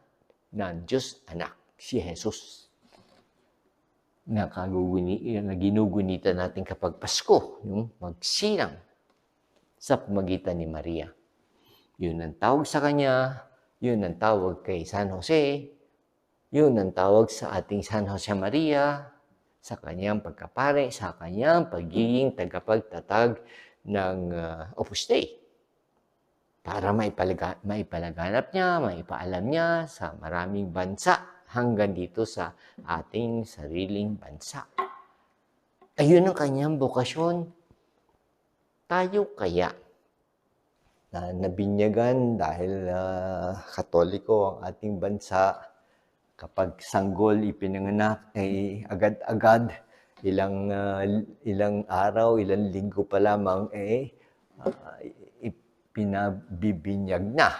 ng Diyos anak, si Jesus. Na ginugunita natin kapag Pasko, yung magsilang sa pamagitan ni Maria. Yun ang tawag sa kanya, yun ang tawag kay San Jose, yun ang tawag sa ating San Jose Maria, sa kanyang pagkapare, sa kanyang pagiging tagapagtatag ng Opus Dei. Para maipalaganap niya, maipaalam niya sa maraming bansa hanggang dito sa ating sariling bansa. Ayun ang kanyang bokasyon. Tayo kaya na nabinyagan dahil Katoliko ang ating bansa, kapag sanggol ipinanganak ay agad-agad ilang araw, ilang linggo pa lamang pinabibinyag na.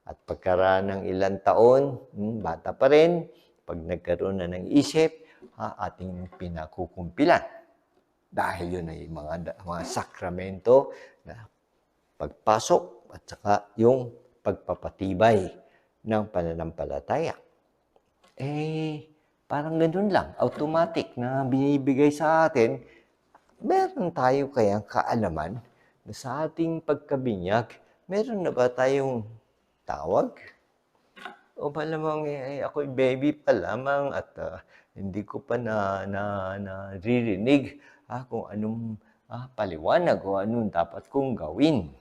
At pagkaraan ng ilang taon, bata pa rin, pag nagkaroon na ng isip, ating pinakukumpilan. Dahil yun ay mga sakramento na pagpasok at saka yung pagpapatibay ng pananampalataya. Parang ganun lang, automatic na binibigay sa atin, meron tayo kayang kaalaman sa ating pagkabinyag, meron na ba tayong tawag? O malamang ako'y baby pa lamang at hindi ko pa naririnig kung anong paliwanag o anong dapat kong gawin.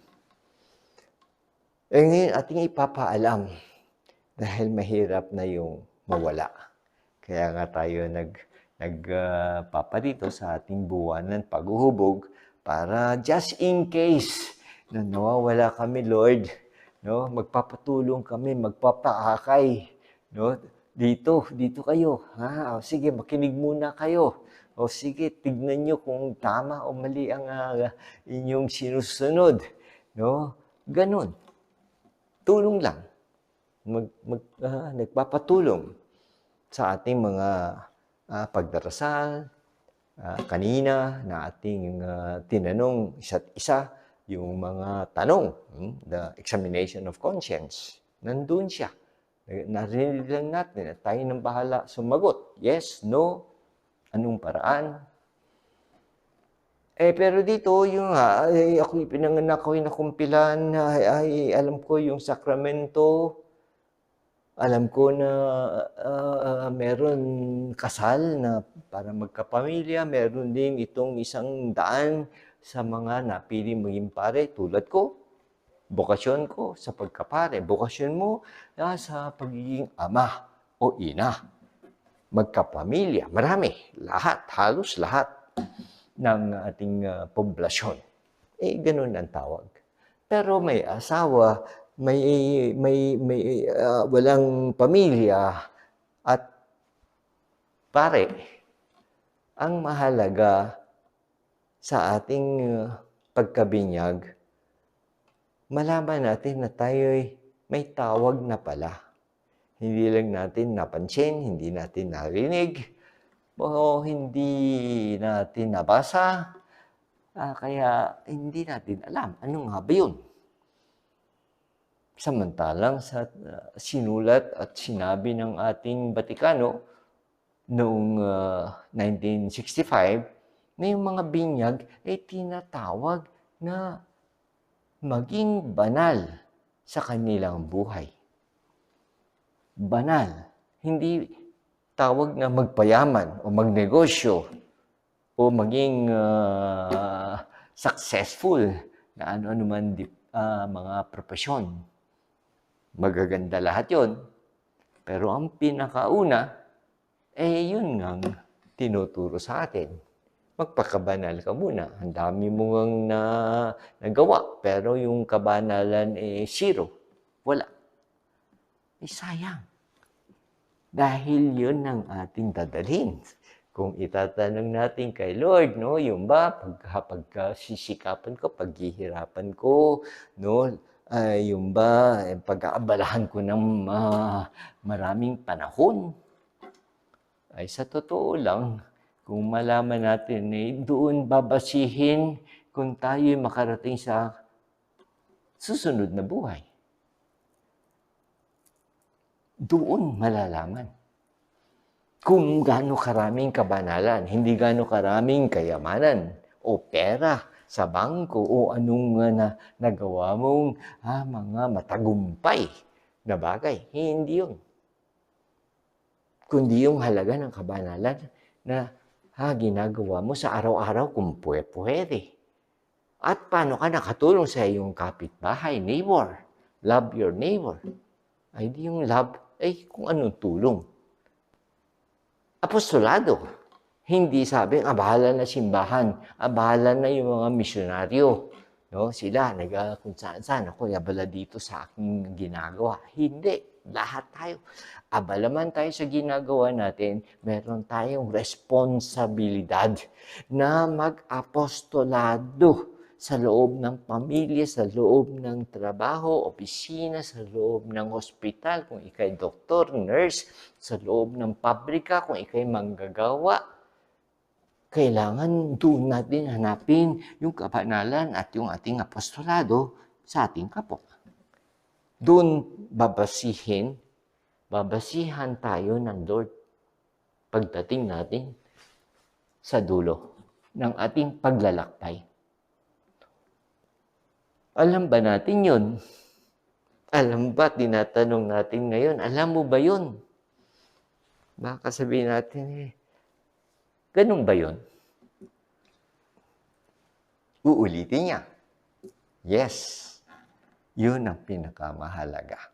Ngayon ating ipapaalam dahil mahirap na yung mawala. Kaya nga tayo nagpaparito sa ating buwanan paghuhubog para just in case na nawawala kami, Lord, no, magpapatulong kami, magpapaakay, no, dito kayo, O sige, makinig muna kayo. O sige, tignan nyo kung tama o mali ang inyong sinusunod, no? Ganun. Tulong lang. Nagpapatulong sa ating mga pagdarasal. Kanina na ating tinanong isa't isa yung mga tanong, the examination of conscience. Nandun siya. Narinig lang natin at tayo nang bahala sumagot. Yes, no, anong paraan. Pero dito, yung ako'y pinanganak, ako'y nakumpilan, alam ko yung sakramento, alam ko na meron kasal na para magkapamilya, meron din itong 100 sa mga napili maging pare tulad ko. Bokasyon ko sa pagkapare, bokasyon mo sa pagiging ama o ina. Magkapamilya, marami, lahat, halos lahat ng ating poblasyon. Ganun ang tawag. Pero may asawa, may walang pamilya at pare, ang mahalaga sa ating pagkabinyag, malaman natin na tayo'y may tawag na pala. Hindi lang natin napansin, hindi natin narinig, o hindi natin nabasa, kaya hindi natin alam ano nga ba yun. Samantalang sa sinulat at sinabi ng ating Batikano noong 1965 na yung mga binyag ay tinatawag na maging banal sa kanilang buhay. Banal. Hindi tawag na magpayaman o magnegosyo o maging successful na ano-ano man mga profesyon. Magaganda lahat yon. Pero ang pinakauna, yun nga tinuturo sa atin. Magpakabanal ka muna. Ang dami mo ngang nagawa, pero yung kabanalan zero. Wala. Sayang. Dahil yun ang ating dadalhin. Kung itatanong natin kay Lord, no, yung ba, pagkasisikapan ko, paghihirapan ko, no, yung ba, pag-aabalahan ko ng maraming panahon, ay sa totoo lang, kung malaman natin, doon babasihin kung tayo'y makarating sa susunod na buhay. Doon malalaman kung gaano karaming kabanalan, hindi gaano karaming kayamanan o pera sa bangko o anong nagawa mong mga matagumpay na bagay. Hindi yun. Kundi yung halaga ng kabanalan na ginagawa mo sa araw-araw kung pwede. At paano ka nakatulong sa iyong kapitbahay, neighbor. Love your neighbor. Ay di yung love, kung anong tulong. Apostolado. Hindi sabing, bahala na simbahan, bahala na yung mga misyonaryo. No? Sila, kung saan-saan, ako, abala dito sa aking ginagawa. Hindi. Lahat tayo. Abala man tayo sa ginagawa natin, meron tayong responsibilidad na mag-apostolado sa loob ng pamilya, sa loob ng trabaho, opisina, sa loob ng hospital, kung ikay doktor, nurse, sa loob ng pabrika, kung ikay manggagawa. Kailangan doon natin hanapin yung kabanalan at yung ating apostolado sa ating kapwa. Doon babasihan tayo ng Lord pagdating natin sa dulo ng ating paglalakbay. Alam ba natin yun? Alam ba, tinatanong natin ngayon, alam mo ba yun? Baka sabihin natin, ganun ba yun? Uulitin niya. Yes, yun ang pinakamahalaga.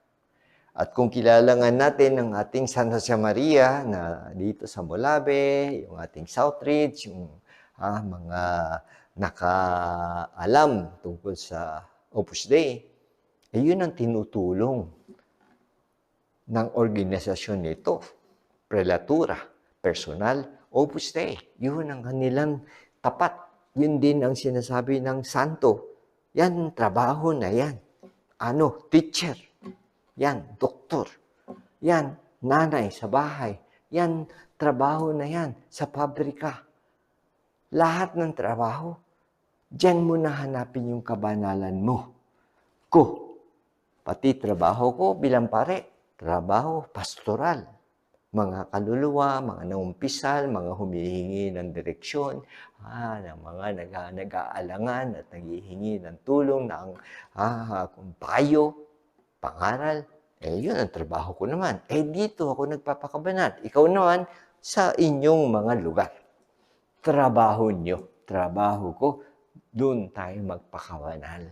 At kung kilala nga natin ang ating San Jose Maria na dito sa Molave, yung ating Southridge, yung mga nakaalam tungkol sa Opus Dei, yun ang tinutulong ng organisasyon nito, prelatura, personal, Opus Dei. Yun ang kanilang tapat. Yun din ang sinasabi ng santo. Yan, trabaho na yan. Teacher. Yan, doktor. Yan, nanay sa bahay. Yan, trabaho na yan sa pabrika. Lahat ng trabaho, diyan mo na hanapin yung kabanalan mo. Pati trabaho ko bilang pare, trabaho pastoral. Mga kaluluwa, mga naumpisal, mga humihingi ng direksyon, ng mga nag-aalangan at naghihingi ng tulong ng payo, pangaral. Yun ang trabaho ko naman. Dito ako nagpapakabanal. Ikaw naman sa inyong mga lugar. Trabaho nyo. Trabaho ko, doon tayo magpakabanal.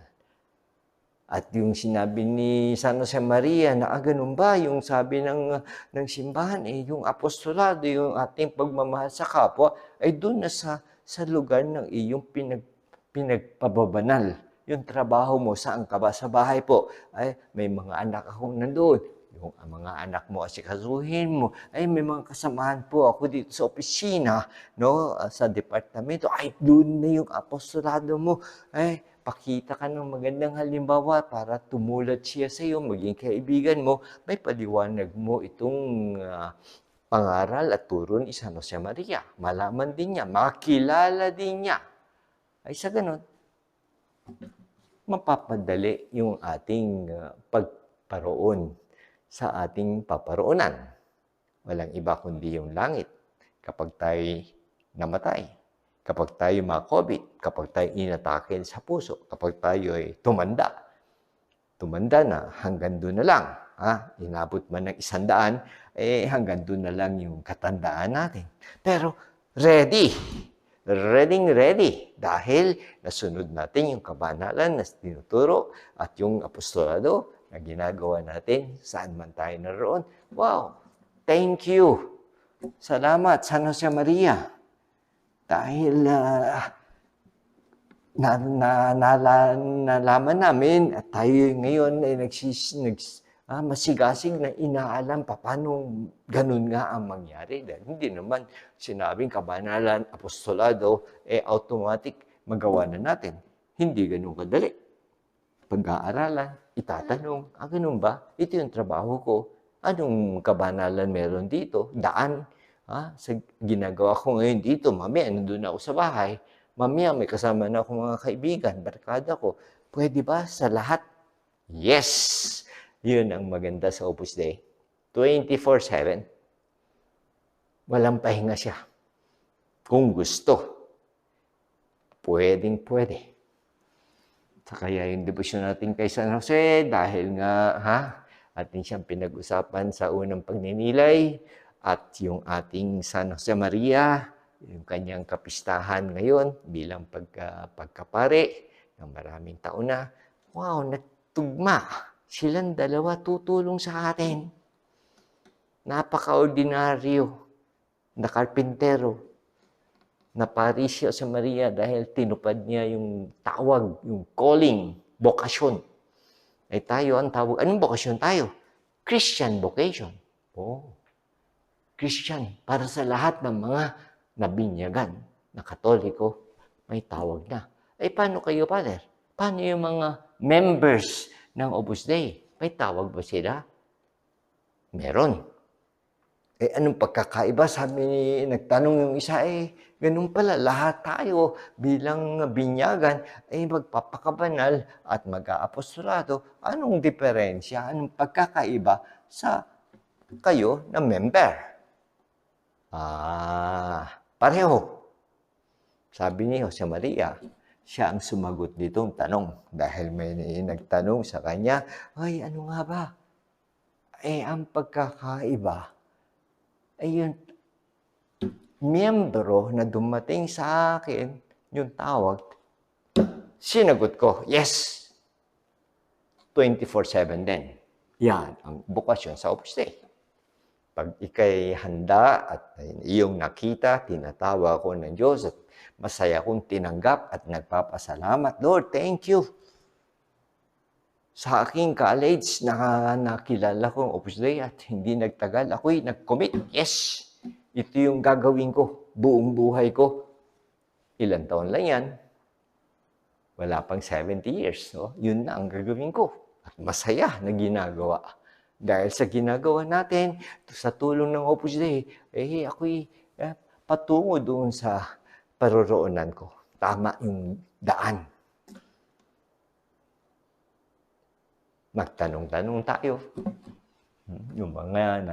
At yung sinabi ni San Jose Maria na ganun ba, yung sabi ng simbahan, yung apostolado, yung ating pagmamahal sa kapwa, ay doon na sa lugar ng iyong pinagpababanal. Yung trabaho mo, saan ka ba? Sa bahay po. May mga anak akong nandoon. Yung mga anak mo, asikasuhin mo. May mga kasamahan po ako dito sa opisina, no? Sa departamento. Doon na yung apostolado mo. Pakita ka ng magandang halimbawa para tumulad siya sa iyo, maging kaibigan mo, may paliwanag mo itong pangaral at turo ni San Jose Maria. Malaman din niya, makilala din niya. Sa ganun, mapapadali yung ating pagparoon sa ating paparoonan. Walang iba kundi yung langit. Kapag tayo namatay, kapag tayo ma-COVID, kapag tayo inatake sa puso, kapag tayo ay tumanda na, hanggang doon na lang. Inabot man ng 100, hanggang doon na lang yung katandaan natin. Pero ready, dahil nasunod natin yung kabanalan na tinuturo at yung apostolado na ginagawa natin saan man tayo naroon. Wow! Thank you! Salamat, San Jose Maria! Dahil nalaman namin at tayo ngayon ay masigasig na inaalam paano ganun nga ang mangyari. Dahil hindi naman sinabing kabanalan, apostolado, automatic magawa na natin. Hindi ganun kadali. Pag-aaralan, itatanong, ganun ba? Ito yung trabaho ko. Anong kabanalan meron dito? Daan. Sa ginagawa ko ngayon dito, mamaya nandun ako sa bahay, mamaya may kasama na akong mga kaibigan, barkada ko. Pwede ba sa lahat? Yes! Yun ang maganda sa Opus Dei. 24/7. Walang pahinga siya. Kung gusto, pwedeng-pwede. Kaya yung debosyon natin kay San Jose, dahil nga, ating siyang pinag-usapan sa unang pagninilay, at yung ating San Jose Maria, yung kanyang kapistahan ngayon bilang pagkapare ng maraming taon na, wow, nagtugma. Silang dalawa tutulong sa atin. Napaka-ordinaryo na karpintero na Parisio sa Maria dahil tinupad niya yung tawag, yung calling, bokasyon. Tayo ang tawag. Anong bokasyon tayo? Christian vocation. Christian, para sa lahat ng mga nabinyagan na Katoliko, may tawag na. Paano kayo, Father? Paano yung mga members ng Opus Dei? May tawag ba sila? Meron. Anong pagkakaiba? Nagtanong yung isa, ganun pala, lahat tayo bilang binyagan ay magpapakabanal at mag-aapostolado. Anong diferensya? Anong pagkakaiba sa kayo na member? Pareho. Sabi ni Jose Maria, Siya ang sumagot nitong tanong dahil may nagtanong sa kanya, ay ano nga ba? Ang pagkakaiba ay yung miyembro na dumating sa akin, yung tawag, sinagot ko, yes, 24/7 din. Yan ang bukasyon sa Opus Dei. Pag ikay handa at iyong nakita, tinatawa ko ng Diyos at masaya kong tinanggap at nagpapasalamat. Lord, thank you. Sa aking college, nakilala kong Opus Dei at hindi nagtagal. Ako'y nag-commit. Yes, ito yung gagawin ko. Buong buhay ko. Ilang taon lang yan. Wala pang 70 years. No? Yun na ang gagawin ko. At masaya na ginagawa. Dahil sa ginagawa natin, sa tulong ng Opus Dei, ako'y patungo doon sa paroroonan ko. Tama yung daan. Magtanong-tanong tayo. Yung mga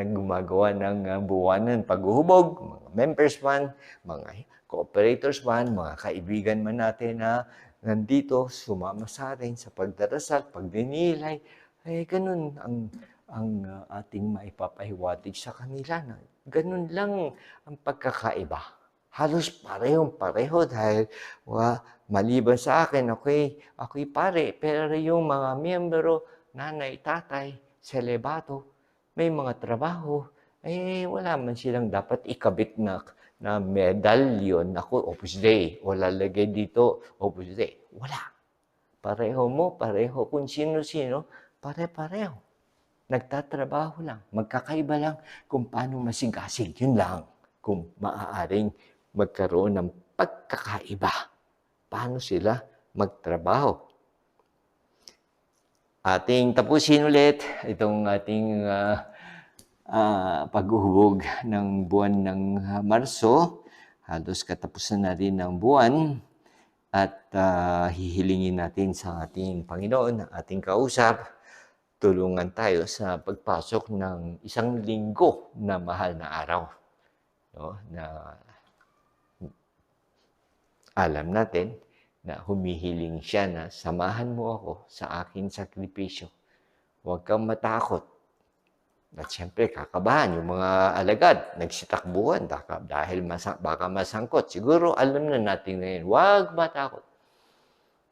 naggumagawa ng buwanan paghuhubog, mga members man, mga cooperators man, mga kaibigan man natin na nandito, sumama sa atin sa pagdarasal, pagdinilay, ganun ang ating maipapahiwatig sa kanila. Ganun lang ang pagkakaiba. Halos parehong-pareho dahil maliban sa akin, ako'y pare, pero yung mga miyembro, nanay, tatay, selebato, may mga trabaho, wala man silang dapat ikabit na medalyon. Ako, Opus Dei, o lalagay dito, Opus Dei. Wala. Pareho mo, pareho kung sino-sino, pare-pareho. Nagtatrabaho lang. Magkakaiba lang kung paano masigasig. Yun lang. Kung maaaring magkaroon ng pagkakaiba. Paano sila magtrabaho? Ating tapusin ulit itong ating paghuhubog ng buwan ng Marso. Halos katapusan na rin ng buwan at hihilingin natin sa ating Panginoon, ating kausap, tulungan tayo sa pagpasok ng isang linggo na mahal na araw. No? Na alam natin na humihiling siya na samahan mo ako sa aking sakripisyo. Huwag kang matakot. At siyempre, kakabahan yung mga alagad, nagsitakbuhan dahil baka masangkot. Siguro alam na natin ngayon, huwag matakot.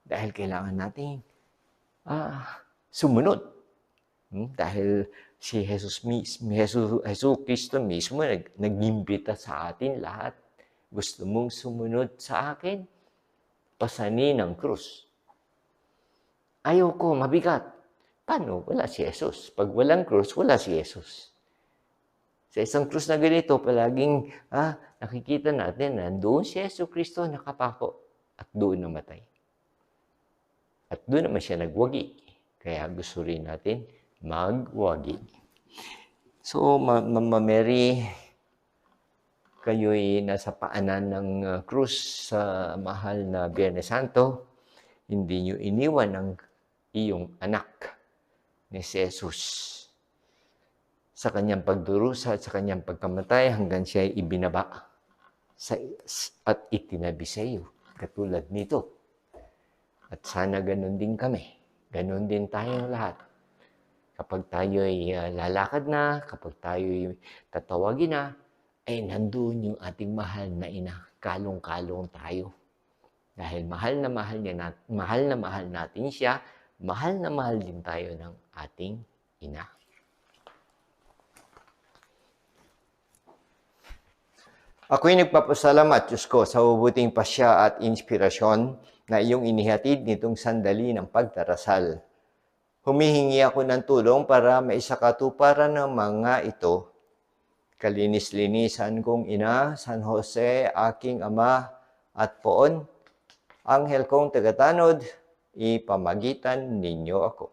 Dahil kailangan natin sumunod. Dahil si Jesus Kristo mismo nag-imbita sa atin lahat. Gusto mong sumunod sa akin? Pasanin ang krus. Ayoko, mabigat. Paano? Wala si Jesus. Pag walang krus, wala si Jesus. Sa isang krus na ganito, palaging nakikita natin na doon si Jesus Kristo nakapako at doon namatay. At doon naman siya nagwagi. Kaya gusto rin natin magwagi. So, Mama Mary, kayo'y nasa paanan ng krus sa mahal na Biyernes Santo. Hindi nyo iniwan ang iyong anak ni Jesus sa kanyang pagdurusa at sa kanyang pagkamatay hanggang siya ay ibinaba at itinabi sa iyo. Katulad nito. At sana ganun din kami. Ganun din tayong lahat. Kapag tayo ay lalakad na, kapag tayo ay tatawagin na, ay nandoon yung ating mahal na ina. Kalong-kalong tayo. Dahil mahal na mahal natin siya, mahal na mahal din tayo ng ating ina. Ako'y nagpapasalamat, Diyos ko, sa mabuting pasya at inspirasyon na iyong inihatid nitong sandali ng pagdarasal. Humihingi ako ng tulong para maisakatuparan ng mga ito. Kalinis-linisan kong ina, San Jose, aking ama at poon, anghel kong tagatanod, ipamagitan ninyo ako.